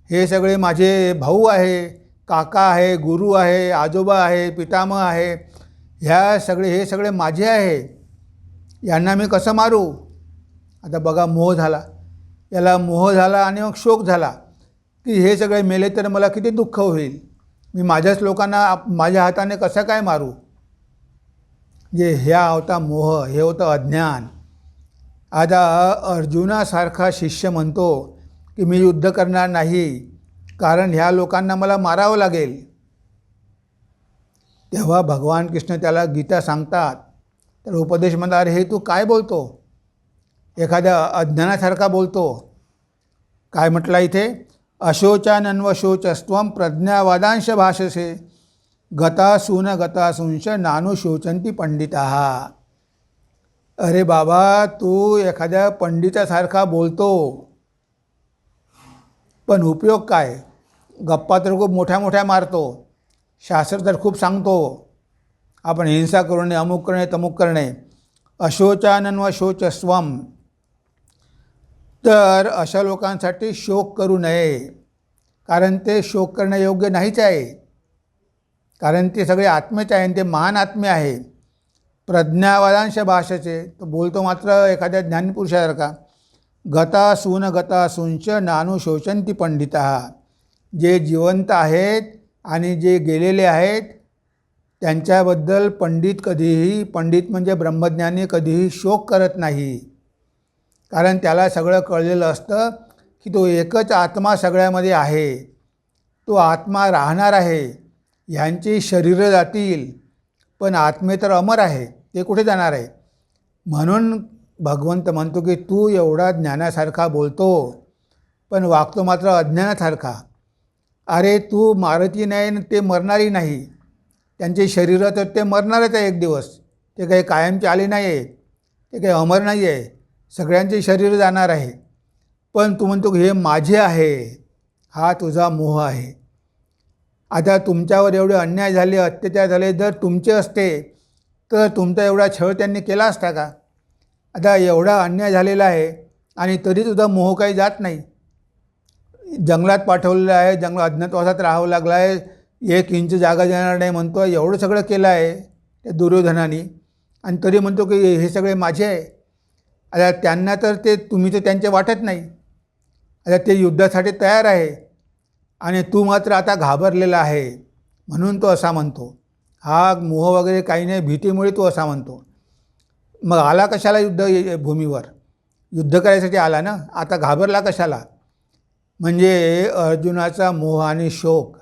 हे सगळे माझे भाऊ आहे, काका आहे, गुरु आहे, आजोबा आहे, पितामह आहे, हे सगळे माझे आहे. यांना मी कसं मारू? आता बघा, मोह झाला. याला मोह झाला आणि मग शोक झाला की हे सगळे मेले तर मला किती दुःख होईल. मी माझ्याच लोकांना माझ्या हाताने कसं काय मारू? जे ह्या होता मोह, हे होतं अज्ञान. आता अर्जुनासारखा शिष्य म्हणतो की मी युद्ध करणार नाही कारण ह्या लोकांना मला मारावं लागेल. तेव्हा भगवान कृष्ण त्याला गीता सांगतात. तर उपदेश म्हणतात, अरे हे तू काय बोलतो? एखाद्या अज्ञानासारखा बोलतो. काय म्हटलं इथे? अशोचानन्वशोचस्त्वं प्रज्ञावादांश भाषसे गतासूंश नानुशोचन्ति पंडिताः. अरे बाबा, तू एखाद्या पंडितासारखा बोलतो, पण उपयोग काय? गप्पा तर खूप मोठ्या मोठ्या मारतो, शास्त्र तर खूप सांगतो आपण हिंसा करू नये, अमुक करणे, तमुक करणे. अशोचानन्वशोचस्त्वं, तर अशा लोकांसाठी शोक करू नये. कारण ते शोक करण्यायोग्य नाहीच आहे. कारण ते सगळे आत्मेच आहे आणि ते महान आत्मे आहे. प्रज्ञावादांश भाषेचे तो बोलतो मात्र एखाद्या ज्ञानपुरुषासारखा. गतासूंच नानुशोचन्ति पंडिताः. जे जिवंत आहेत आणि जे गेलेले आहेत त्यांच्याबद्दल पंडित म्हणजे ब्रह्मज्ञानी कधीही शोक करत नाही. कारण त्याला सगळं कळलेलं असतं की तो एकच आत्मा सगळ्यामध्ये आहे. तो आत्मा राहणार आहे. ह्यांची शरीरं जातील पण आत्मे तर अमर आहे, ते कुठे जाणार आहे. म्हणून भगवंत म्हणतो की तू एवढा ज्ञानासारखा बोलतो पण वागतो मात्र अज्ञानासारखा. अरे तू मारती नाही आणि ते मरणारी नाही. त्यांचे शरीरं तर ते मरणारच आहे एक दिवस. ते काही कायमचे आले नाही आहे, ते काही अमर नाही आहे. सगळ्यांचे शरीर जाणार आहे. पण तू म्हणतो की हे माझे आहे. हा तुझा मोह आहे. आता तुमच्यावर एवढे अन्याय झाले, अत्याचार झाले, जर तुमचे असते तर तुमचा एवढा छळ त्यांनी केला असता का. आता एवढा अन्याय झालेला आहे आणि तरी तुझा मोह काही जात नाही. जंगलात पाठवलेलं आहे, अज्ञातवासात राहावं लागलं आहे, 1 इंच जागा देणार नाही म्हणतो. एवढं सगळं केलं आहे त्या दुर्योधनाने आणि तरी म्हणतो की हे सगळे माझे आहे. आता त्यांना तर ते तुम्ही तर त्यांचे वाटत नाही. आता ते युद्धासाठी तयार आहे आणि तू मात्र आता घाबरलेला आहे म्हणून तो असा म्हणतो. हा मोह वगैरे काही नाही, भीतीमुळे तो असा म्हणतो. मग आला कशाला युद्धभूमीवर? युद्ध करायसाठी आला ना. आता घाबरला कशाला? म्हणजे अर्जुनाचा मोह आणि शोक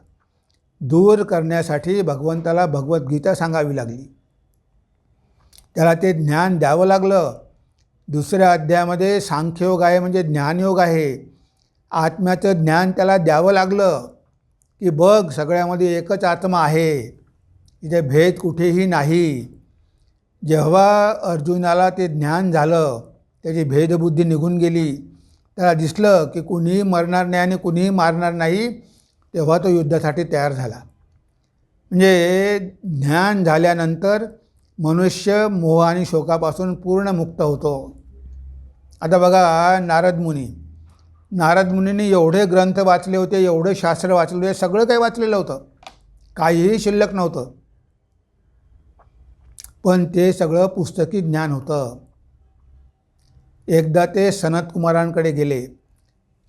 दूर करण्यासाठी भगवंताला भगवद्गीता सांगावी लागली. त्याला ते ज्ञान द्यावं लागलं. दुसऱ्या अध्यायामध्ये सांख्ययोग आहे म्हणजे ज्ञानयोग आहे. आत्म्याचं ज्ञान त्याला द्यावं लागलं की बघ सगळ्यामध्ये एकच आत्मा आहे, इथे भेद कुठेही नाही. जेव्हा अर्जुनाला ते ज्ञान झालं, त्याची भेदबुद्धी निघून गेली, त्याला दिसलं की कुणीही मरणार नाही आणि कुणीही मारणार नाही, तेव्हा तो युद्धासाठी तयार झाला. म्हणजे ज्ञान झाल्यानंतर मनुष्य मोह आणि शोकापासून पूर्ण मुक्त होतो. आता बघा नारद मुनींनी एवढे ग्रंथ वाचले होते, एवढे शास्त्र वाचले होते, सगळं काही वाचलेलं होतं, काहीही शिल्लक नव्हतं. पण ते सगळं पुस्तकी ज्ञान होतं. एकदा ते सनत कुमारांकडे गेले.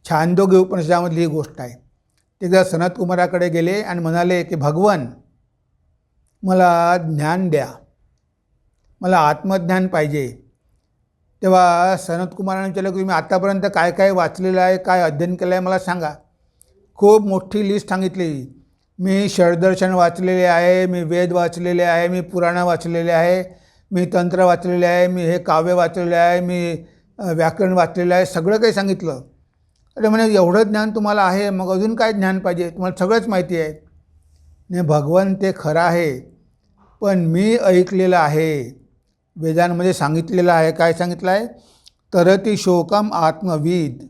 छांदोग्य उपनिषदामधली ही गोष्ट आहे. ते एकदा सनत कुमाराकडे गेले आणि म्हणाले की भगवन मला ज्ञान द्या, मला आत्मज्ञान पाहिजे. तेव्हा सनत कुमारांनी विचारलं की तुम्ही आतापर्यंत काय काय वाचलेलं आहे, काय अध्ययन केलं आहे मला सांगा. खूप मोठी लिस्ट सांगितली. मी षडदर्शन वाचलेले आहे, मी वेद वाचलेले आहे, मी पुराणं वाचलेले आहे, मी तंत्र वाचलेले आहे, मी हे काव्य वाचलेले आहे, मी व्याकरण वाचलेलं आहे, सगळं काही सांगितलं. अरे म्हणे एवढं ज्ञान तुम्हाला आहे, मग अजून काय ज्ञान पाहिजे, तुम्हाला सगळंच माहिती आहे. नाही भगवान ते खरं आहे, पण मी ऐकलेलं आहे. वेदांमध्ये सांगितलेलं आहे. काय सांगितलं आहे? तरती शोकम आत्मविद,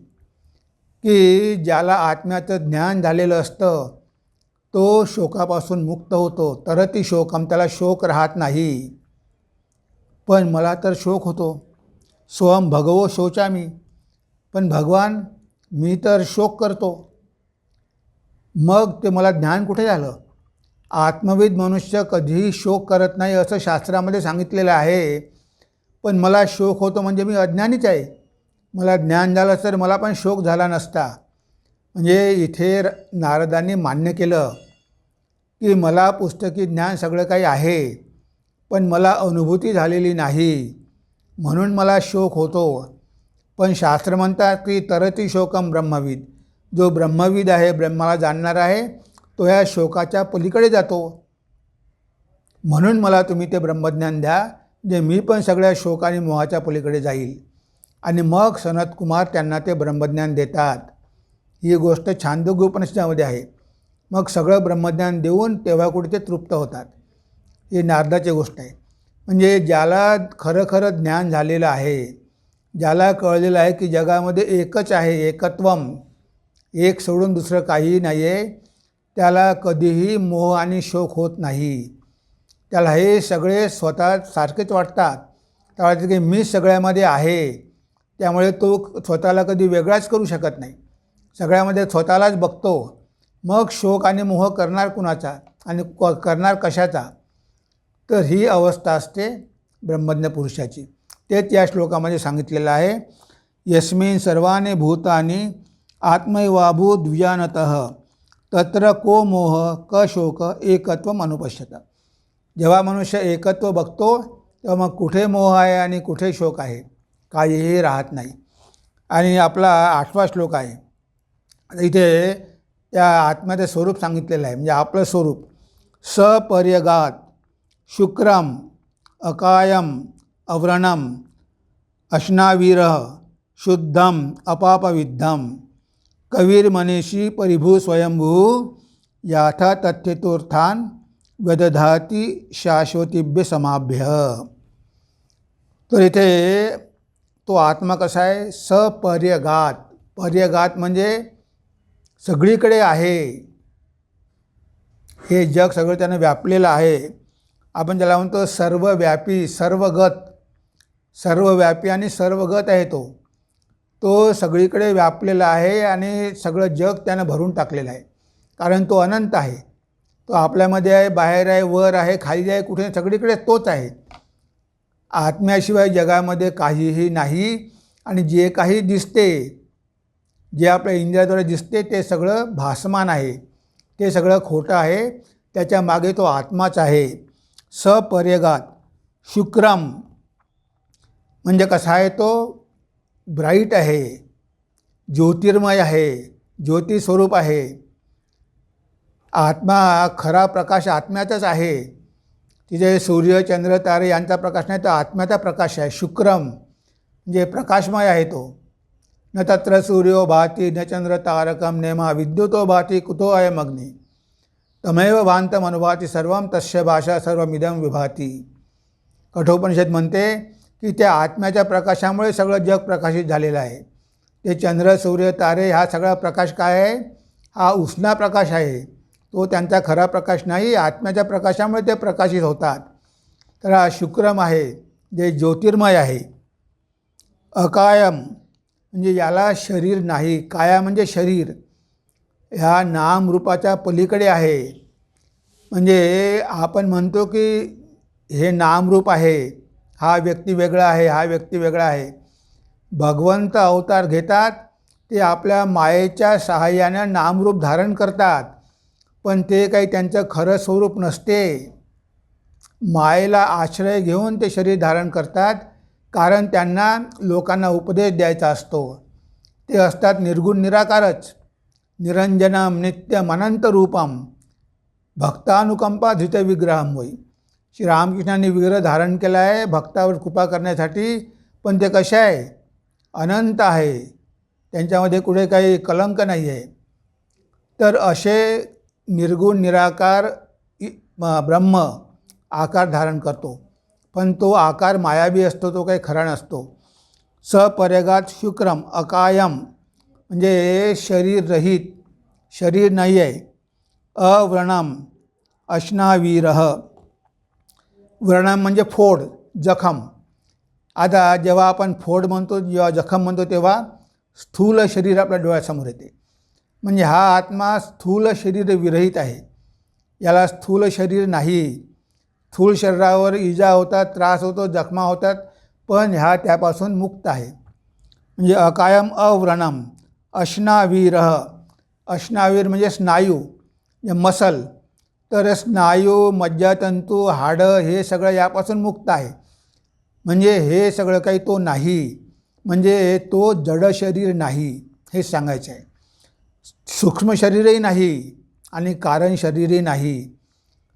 की ज्याला आत्म्याचं ज्ञान झालेलं असतं तो शोकापासून मुक्त होतो. तरती शोकम, त्याला शोक राहत नाही. पण मला तर शोक होतो. स्वयं भगवो शोचामी, पण भगवान मी तर शोक करतो. मग ते मला ज्ञान कुठे झालं? आत्मविद मनुष्य कधीही शोक करत नाही असं शास्त्रामध्ये सांगितलेलं आहे. पण मला शोक होतो म्हणजे मी अज्ञानीच आहे. मला ज्ञान झालं तर मला पण शोक झाला नसता. म्हणजे इथे नारदांनी मान्य केलं की मला पुस्तकी ज्ञान सगळं काही आहे, पण मला अनुभूती झालेली नाही म्हणून मला शोक होतो. पण शास्त्र म्हणतात की तरती शोकम ब्रह्मविद, जो ब्रह्मविद आहे, ब्रह्माला जाणणार आहे, तो ह्या शोकाच्या पलीकडे जातो. म्हणून मला तुम्ही ते ब्रह्मज्ञान द्या, जे मी पण सगळ्या शोक आणि मोहाच्या पलीकडे जाईल. आणि मग सनत कुमार त्यांना ते ब्रह्मज्ञान देतात. ही गोष्ट छांदोग्य उपनिषदामध्ये आहे. मग सगळं ब्रह्मज्ञान देऊन तेव्हा कुठे ते तृप्त होतात. ही नारदाची गोष्ट आहे. म्हणजे ज्याला खरं खरं ज्ञान झालेलं आहे, ज्याला कळलेलं आहे की जगामध्ये एकच आहे, एकत्वम, एक सोडून दुसरं काहीही नाही आहे, त्याला कधीही मोह आणि शोक होत नाही. त्याला हे सगळे स्वतः सारखेच वाटतात. त्याला वाटतं की मी सगळ्यामध्ये आहे, त्यामुळे तो स्वतःला कधी वेगळाच करू शकत नाही. सगळ्यामध्ये स्वतःलाच बघतो मग शोक आणि मोह करणार कुणाचा आणि करणार कशाचा? तर ही अवस्था असते ब्रह्मज्ञ पुरुषाची. तेच या श्लोकामध्ये सांगितलेलं आहे. यस्मिन् सर्वाणि भूतानि आत्मैवाभूत द्विजानतः तत्र को मोह क शोक एकत्वम अनुपश्यता. जेव्हा मनुष्य एकत्व बघतो तेव्हा मग कुठे मोह आहे आणि कुठे शोक आहे काहीही राहत नाही. आणि आपला 8वा श्लोक आहे. इथे त्या आत्म्याचं स्वरूप सांगितलेलं आहे, म्हणजे आपलं स्वरूप. सपर्यगात शुक्रम अकायम अव्रणम अश्नावीरः शुद्धम अपापविद्धम कविर्मनीषी परिभू स्वयंभू याथा तथ्यतोर्थान व्यदधाती शाश्वतीभ्य समाभ्य. तर इथे तो आत्मा कसा आहे? सपर्यगात. पर्यगात म्हणजे सगळीकडे आहे, हे जग सगळं त्यानं व्यापलेलं आहे. आपण ज्याला म्हणतो सर्वव्यापी, सर्वगत. सर्वव्यापी आणि सर्वगत आहे तो. तो सगळीकडे व्यापलेला आहे आणि सगळं जग त्यानं भरून टाकलेलं आहे, कारण तो अनंत आहे. तो आपल्यामध्ये आहे, बाहेर आहे, वर आहे, खाली आहे, कुठे सगळीकडे तोच आहे. आत्म्याशिवाय जगामध्ये काहीही नाही. आणि जे काही दिसते, जे आपल्या इंद्रियाद्वारे दिसते ते सगळं भासमान आहे, ते सगळं खोटं आहे. त्याच्या मागे तो आत्माच आहे. सपर्यगात शुक्रम म्हणजे कसा आहे? तो ब्राईट आहे, ज्योतिर्मय आहे, ज्योतिस्वरूप आहे. आत्मा खरा प्रकाश आत्म्याचाच आहे. तिथे सूर्य चंद्र तारे यांचा प्रकाश नाही, तर आत्म्याचा प्रकाश आहे. शुक्रम म्हणजे प्रकाशमय आहे तो. न तत्र सूर्यो भाती न चंद्र तारकम नेमा विद्युतो भाती कुतो अयमग्नी तमेव भान्तम अनुभाती सर्वम तस्य भाषा सर्वमिदं विभाती. कठोपनिषद म्हणते की त्या आत्म्याच्या प्रकाशामुळे सगळं जग प्रकाशित झालेलं आहे. ते चंद्र सूर्य तारे हा सगळा प्रकाश काय आहे? हा उष्णा प्रकाश आहे. तो त्यांचा खरा प्रकाश नाही, आत्म्याच्या प्रकाशामुळे ते प्रकाशित होतात. तर हा शुक्रम आहे, जे ज्योतिर्मय आहे. अकायम म्हणजे याला शरीर नाही. काया म्हणजे शरीर. ह्या नामरूपाच्या पलीकडे आहे. म्हणजे आपण म्हणतो की हे नामरूप आहे, हा व्यक्ती वेगळा आहे, हा व्यक्ती वेगळा आहे. भगवंत अवतार घेतात, ते आपल्या मायेच्या सहाय्याने नामरूप धारण करतात, पण ते काही त्यांचं खरं स्वरूप नसते. मायेला आश्रय घेऊन ते शरीर धारण करतात, कारण त्यांना लोकांना उपदेश द्यायचा असतो. ते असतात निर्गुण निराकारच. निरंजनम नित्यम अनंत रूपम भक्तानुकंपा धृत विग्रहम होई. श्री रामकृष्णांनी विग्रह धारण केला आहे भक्तावर कृपा करण्यासाठी, पण ते कसे आहे? अनंत आहे, त्यांच्यामध्ये कुठे काही कलंक नाही आहे. तर असे निर्गुण निराकार ब्रह्म आकार धारण करतो, पण तो आकार मायावी असतो, तो काही खरा नसतो. सपर्यगात शुक्रम अकायम म्हणजे शरीर रहित, शरीर नाही आहे. अव्रणम अश्नावीरः व्रणम म्हणजे फोड, जखम. आता जेव्हा आपण फोड म्हणतो, जेव्हा जखम म्हणतो, तेव्हा स्थूल शरीर आपल्या डोळ्यासमोर येते. म्हणजे हा आत्मा स्थूल शरीर विरहित आहे, याला स्थूल शरीर नाही. स्थूल शरीरावर इजा होतात, त्रास होतो, जखमा होतात, पण ह्या त्यापासून मुक्त आहे. म्हणजे अकायम अव्रणम अश्नावीरः. अश्नावीर म्हणजे स्नायू, मसल. तर स्नायू मज्जातंतू हाडं हे सगळं यापासून मुक्त आहे. म्हणजे हे सगळं काही तो नाही, म्हणजे तो जड शरीर नाही हे सांगायचं आहे. सूक्ष्म शरीरही नाही आणि कारण शरीरही नाही.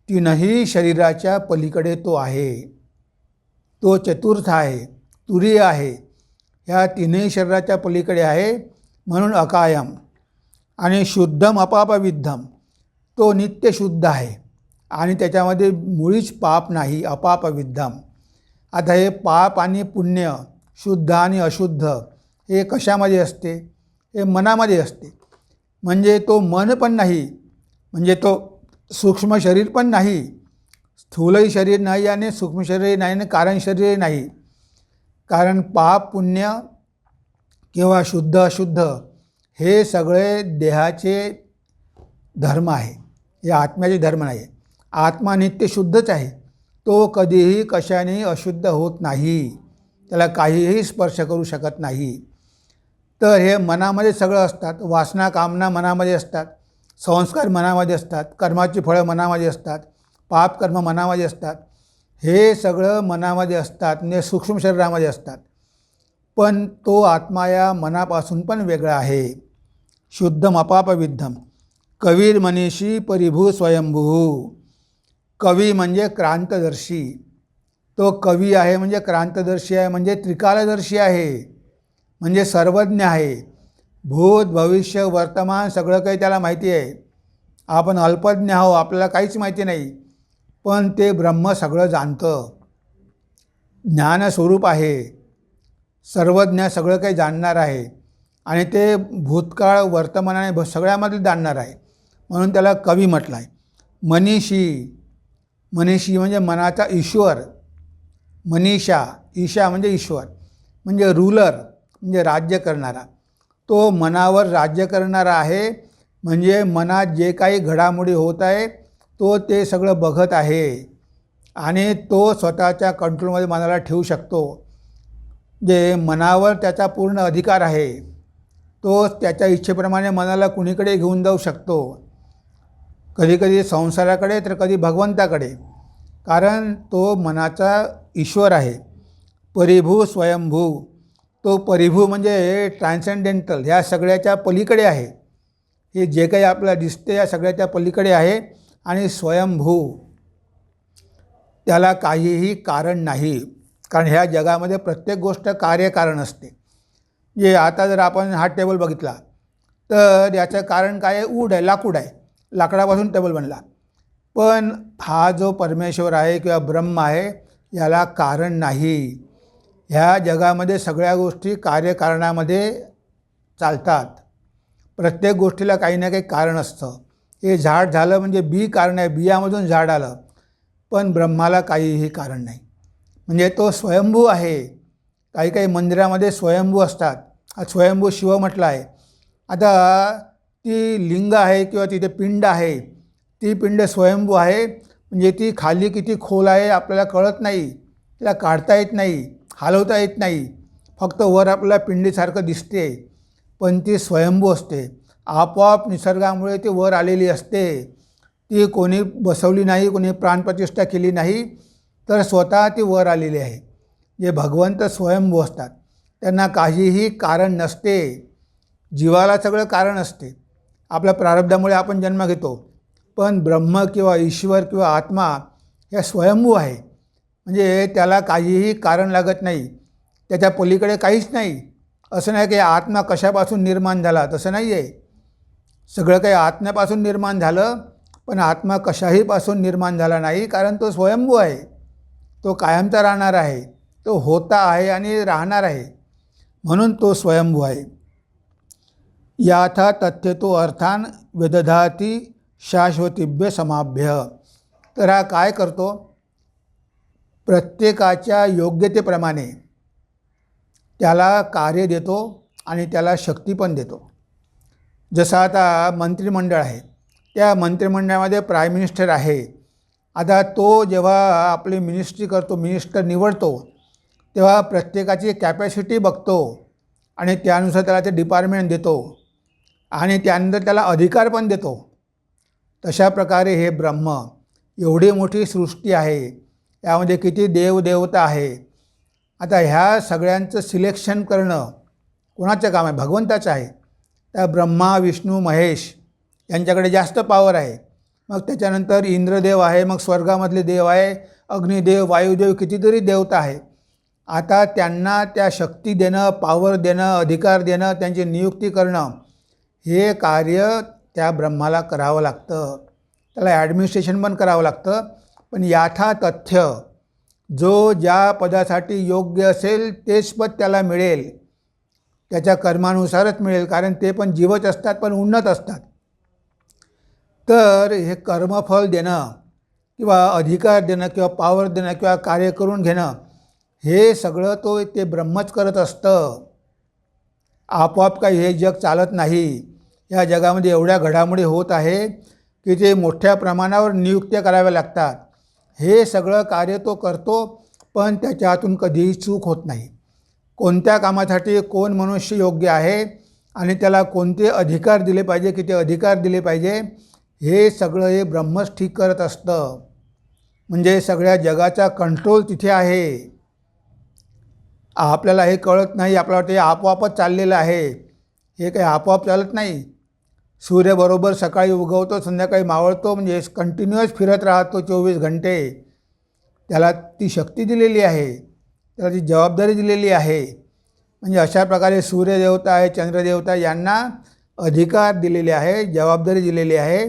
तीनही शरीराच्या पलीकडे तो आहे. तो चतुर्थ आहे, तुरीय आहे. ह्या तीनही शरीराच्या पलीकडे आहे, म्हणून अकायम. आणि शुद्धम अपापविद्धम, तो नित्य शुद्ध आहे आणि त्याच्यामध्ये मुळीच पाप नाही. अपापविद्धम. आता हे पाप आणि पुण्य, शुद्ध आणि अशुद्ध हे कशामध्ये असते? हे मनामध्ये असते. म्हणजे तो मन पण नाही, म्हणजे तो सूक्ष्म शरीर पण नाही, स्थूलही शरीर नाही आणि सूक्ष्म शरीरही नाही आणि कारण शरीरही नाही. कारण पाप पुण्य किंवा शुद्ध अशुद्ध हे सगळे देहाचे धर्म आहे, हे आत्म्याचे धर्म नाही. आत्मा नित्य शुद्धच आहे, तो कधीही कशाने अशुद्ध होत नाही, त्याला काहीही स्पर्श करू शकत नाही. तर हे मनामध्ये सगळं असतात, वासना कामना मनामध्ये असतात, संस्कार मनामध्ये असतात, कर्माची फळं मनामध्ये असतात, पाप कर्म मनामध्ये असतात, हे सगळं मनामध्ये असतात, म्हणजे सूक्ष्म शरीरामध्ये असतात. पण तो आत्मा या मनापासून पण वेगळा आहे. शुद्धम अपापविद्धम कवीर मनीषी परिभू स्वयंभू. कवी म्हणजे क्रांतदर्शी, तो कवी आहे म्हणजे क्रांतदर्शी आहे, म्हणजे त्रिकालदर्शी आहे, म्हणजे सर्वज्ञ आहे. भूत भविष्य वर्तमान सगळं काही त्याला माहिती आहे. आपण अल्पज्ञ आहो, आपल्याला काहीच माहिती नाही, पण ते ब्रह्म सगळं जाणतं, ज्ञानस्वरूप आहे, सर्वज्ञ, सगळं काही जाणणार आहे, आणि ते भूतकाळ वर्तमान आणि सगळ्यामध्ये जाणणार आहे, म्हणून त्याला कवी म्हटलं आहे. मनीषी, मनीषी म्हणजे मनाचा ईश्वर, मनीषा, ईशा म्हणजे ईश्वर, म्हणजे रूलर म्हणजे राज्य करणारा. तो मनावर राज्य करणारा आहे, म्हणजे मनात जे काही घडामोडी होत आहे तो ते सगळं बघत आहे, आणि तो स्वतःच्या कंट्रोलमध्ये मनाला ठेवू शकतो. जे मनावर त्याचा पूर्ण अधिकार आहे, तो त्याच्या इच्छेप्रमाणे मनाला कुणीकडे घेऊन जाऊ शकतो, कधीकधी संसाराकडे तर कधी भगवंताकडे, कारण तो मनाचा ईश्वर आहे. परिभू स्वयंभू, तो परिभू म्हणजे ट्रान्सेंडेंटल, ह्या सगळ्याच्या पलीकडे आहे, हे जे काही आपल्याला दिसते या सगळ्याच्या पलीकडे आहे. आणि स्वयंभू, त्याला काहीही कारण नाही, कारण ह्या जगामध्ये प्रत्येक गोष्ट कार्यकारण असते. जे आता जर आपण हा टेबल बघितला तर याचं कारण काय आहे? ऊड आहे, लाकूड आहे, लाकडापासून टेबल बनला. पण हा जो परमेश्वर आहे किंवा ब्रह्म आहे याला कारण नाही. ह्या जगामध्ये सगळ्या गोष्टी कार्यकारणामध्ये चालतात, प्रत्येक गोष्टीला काही ना काही कारण असतं. हे झाड झालं म्हणजे बी कारण आहे, बियामधून झाड आलं, पण ब्रह्माला काहीही कारण नाही, म्हणजे तो स्वयंभू आहे. काही काही मंदिरामध्ये स्वयंभू असतात, हा स्वयंभू शिव म्हटलं आहे. आता ती लिंग आहे किंवा तिथे पिंड आहे, ती पिंड स्वयंभू आहे, म्हणजे ती खाली किती खोल आहे आपल्याला कळत नाही, तिला काढता येत नाही, हलवता येत नाही, फक्त वर आपल्याला पिंडीसारखं दिसते, पण ती स्वयंभू असते, आपोआप निसर्गामुळे ती वर आलेली असते. ती कोणी बसवली नाही, कोणी प्राणप्रतिष्ठा केली नाही, तर स्वतः ती वर आलेली आहे. जे भगवंत स्वयंभू असतात त्यांना काहीही कारण नसते. जीवाला सगळं कारण असते, आपल्या प्रारब्धामुळे आपण जन्म घेतो, पण ब्रह्म किंवा ईश्वर किंवा आत्मा हे स्वयंभू आहे, म्हणजे त्याला काहीही कारण लागत नाही, त्याच्या पलीकडे काहीच नाही. असं नाही की आत्मा कशापासून निर्माण झाला, तसं नाही आहे. सगळं काही आत्म्यापासून निर्माण झालं, पण आत्मा कशाहीपासून निर्माण झाला नाही, कारण तो स्वयंभू आहे, तो कायमचा राहणार आहे, तो होता आहे आणि राहणार आहे, म्हणून तो स्वयंभू आहे. याथा तथ्यतो अर्थान विदधाती शाश्वतीभ्य समाभ्य. तर हा काय करतो? प्रत्येकाच्या योग्यतेप्रमाणे त्याला कार्य देतो आणि त्याला शक्ती पण देतो. जसं आता मंत्रिमंडळ आहे, त्या मंत्रिमंडळामध्ये प्राईम मिनिस्टर आहे. आता तो जेव्हा आपली मिनिस्ट्री करतो, मिनिस्टर निवडतो, तेव्हा प्रत्येकाची कॅपॅसिटी बघतो आणि त्यानुसार त्याला ते डिपार्टमेंट देतो आणि त्यानंतर त्याला अधिकार पण देतो. तशा प्रकारे हे ब्रह्म, एवढी मोठी सृष्टी आहे, यामध्ये किती देवदेवता आहे. आता ह्या सगळ्यांचं सिलेक्शन करणं कोणाचं काम आहे? भगवंताचं आहे. त्या ब्रह्मा विष्णू महेश यांच्याकडे जास्त पॉवर आहे. मग त्याच्यानंतर इंद्रदेव आहे, मग स्वर्गामधले देव आहे, अग्निदेव, वायुदेव, कितीतरी देवता आहे. आता त्यांना त्या शक्ती देणं, पॉवर देणं, अधिकार देणं, त्यांची नियुक्ती करणं, हे कार्य त्या ब्रह्माला करावं लागतं. त्याला ॲडमिनिस्ट्रेशन पण करावं लागतं. पण याथा तथ्य, जो ज्या पदासाठी योग्य असेल तेच पद त्याला मिळेल, त्याच्या कर्मानुसारच मिळेल, कारण ते पण जीवच असतात, पण उन्नत असतात. तर हे कर्मफल देणं किंवा अधिकार देणं किंवा पॉवर देणं किंवा कार्य करून घेणं, हे सगळं तो ते ब्रह्मच करत असतं. आपोआप काही हे जग चालत नाही. या जगामध्ये एवढ्या घडामोडी होत आहे की ते मोठ्या प्रमाणावर नियुक्त्या कराव्या लागतात. हे सगळं कार्य तो करतो, पण त्याच्या हातून कधीही चूक होत नाही. कोणत्या कामासाठी कोण मनुष्य योग्य आहे आणि त्याला कोणते अधिकार दिले पाहिजे, किती अधिकार दिले पाहिजे, हे सगळं हे ब्रह्मच ठीक करत असतं. म्हणजे सगळ्या जगाचा कंट्रोल तिथे आहे. आपल्याला हे कळत नाही, आपल्याला वाटतं हे आपोआपच चाललेलं आहे. हे काही आपोआप चालत नाही. सूर्य बरोबर सकाळी उगवतो, संध्याकाळी मावळतो, म्हणजे कंटिन्युअस फिरत राहतो 24 घंटे. त्याला ती शक्ती दिलेली आहे, त्याला ती जबाबदारी दिलेली आहे. म्हणजे अशा प्रकारे सूर्यदेवता आहे, चंद्रदेवता यांना अधिकार दिलेले आहे, जबाबदारी दिलेली आहे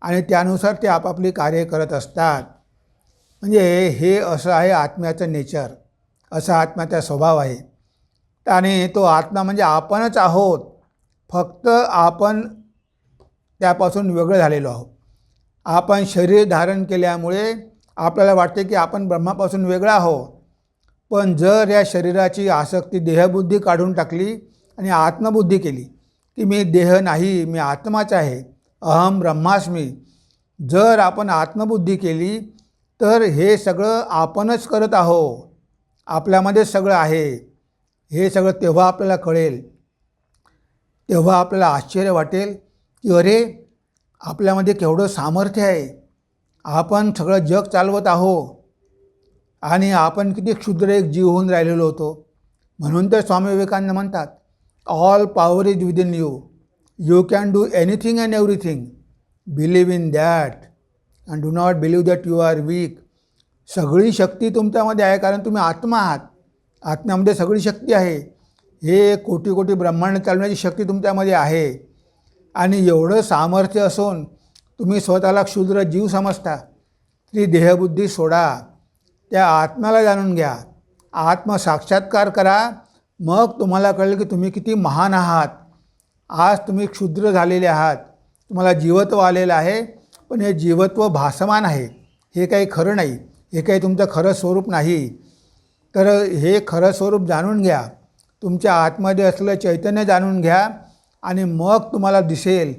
आणि त्यानुसार ते आपापली कार्य करत असतात. म्हणजे हे असं आहे आत्म्याचं नेचर, असा आत्म्याचा स्वभाव आहे. आणि तो आत्मा म्हणजे आपणच आहोत, फक्त आपण त्यापासून वेगळं झालेलो आहोत. आपण शरीर धारण केल्यामुळे आपल्याला वाटते की आपण ब्रह्मापासून वेगळा आहोत. पण जर या शरीराची आसक्ती देहबुद्धी काढून टाकली आणि आत्मबुद्धी केली की मी देह नाही, मी आत्माच आहे, अहम ब्रह्मास्मी, जर आपण आत्मबुद्धी केली तर हे सगळं आपणच करत आहोत, आपल्यामध्येच सगळं आहे. हे सगळं तेव्हा आपल्याला कळेल, तेव्हा आपल्याला आश्चर्य वाटेल की अरे आपल्यामध्ये केवढं सामर्थ्य आहे, आपण सगळं जग चालवत आहोत आणि आपण किती क्षुद्र एक जीव होऊन राहिलेलो होतो. म्हणून तर स्वामी विवेकानंद म्हणतात all power is within you, you can do anything and everything, believe in that and do not believe that you are weak. सगळी शक्ती तुमच्यामध्ये आहे, कारण तुम्ही आत्मा आहात. आत्म्यामध्ये सगळी शक्ती आहे. हे कोटी कोटी ब्रह्मांड चालवण्याची शक्ती तुमच्यामध्ये आहे. आणि एवढं सामर्थ्य असून तुम्ही स्वतःला क्षुद्र जीव समजता. ती देहबुद्धी सोडा, त्या आत्म्याला जाणून घ्या, आत्मसाक्षात्कार करा. मग तुम्हाला कळेल की तुम्ही किती महान आहात. आज तुम्ही क्षुद्र झालेले आहात, तुम्हाला जीवत्व आलेलं आहे, पण हे जीवत्व भासमान आहे, हे काही खरं नाही, हे काही तुमचं खरं स्वरूप नाही. तर हे खरं स्वरूप जाणून घ्या, तुमच्या आतमध्ये असलेलं चैतन्य जाणून घ्या आणि मग तुम्हाला दिसेल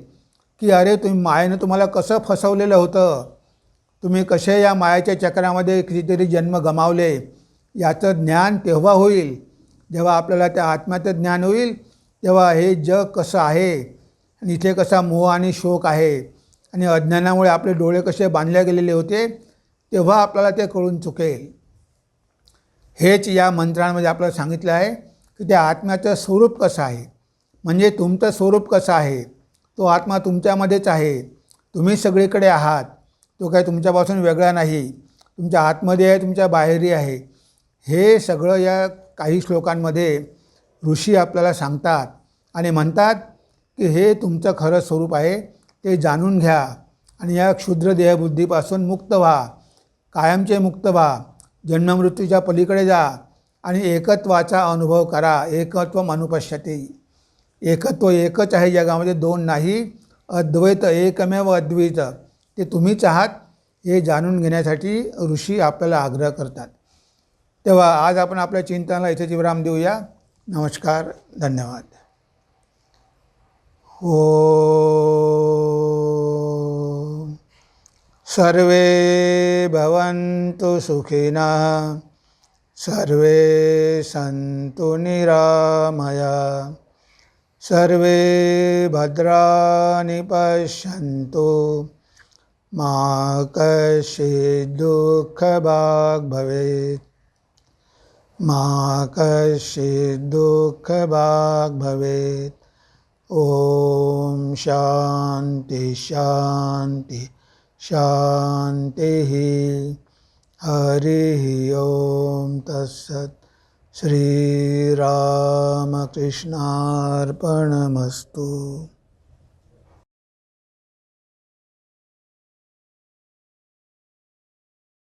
की अरे तुम्ही मायेनं तुम्हाला कसं फसवलेलं होतं, तुम्ही कसे या मायाच्या चक्रामध्ये कितीतरी जन्म गमावले. याचं ज्ञान तेव्हा होईल जेव्हा आपल्याला त्या आत्म्याचं ज्ञान होईल. तेव्हा हे जग कसं आहे आणि इथे कसा मोह आणि शोक आहे आणि अज्ञानामुळे आपले डोळे कसे बांधले गेलेले होते, तेव्हा आपल्याला ते कळून चुकेल. हेच या मंत्रांमध्ये आपल्याला सांगितलं आहे की त्या आत्म्याचं स्वरूप कसं आहे, म्हणजे तुमचं स्वरूप कसं आहे. तो आत्मा तुमच्यामध्येच आहे, तुम्ही सगळीकडे आहात, तो काही तुमच्यापासून वेगळा नाही, तुमच्या आतमध्ये आहे, तुमच्या बाहेरही आहे. हे सगळं या काही श्लोकांमध्ये ऋषी आपल्याला सांगतात आणि म्हणतात की हे तुमचं खरं स्वरूप आहे, ते जाणून घ्या आणि या क्षुद्र देहबुद्धीपासून मुक्त व्हा, कायमचे मुक्त व्हा, जन्ममृत्यूच्या पलीकडे जा आणि एकत्वाचा अनुभव करा. एकत्वम अनुपश्यते, एकत्व एकच आहे जगामध्ये, दोन नाही. अद्वैत एकमेव अद्वैत, ते तुम्हीच आहात, हे जाणून घेण्यासाठी ऋषी आपल्याला आग्रह करतात. तेव्हा आज आपण आपल्या चिंतनाला इथेच विराम देऊया. नमस्कार, धन्यवाद. ओम सर्वे भवन्तु सुखिनः, सर्वे सन्तु निरामया, सर्वे भद्राणि पश्यन्तु, मा कश्चित् दुःखभाग् भवेत्, मा कश्चित् दुःखभाग् भवेत्. ओम शांति शांति शांतिः. हरिः ओम तत्सत्. श्रीरामकृष्णार्पणमस्तु.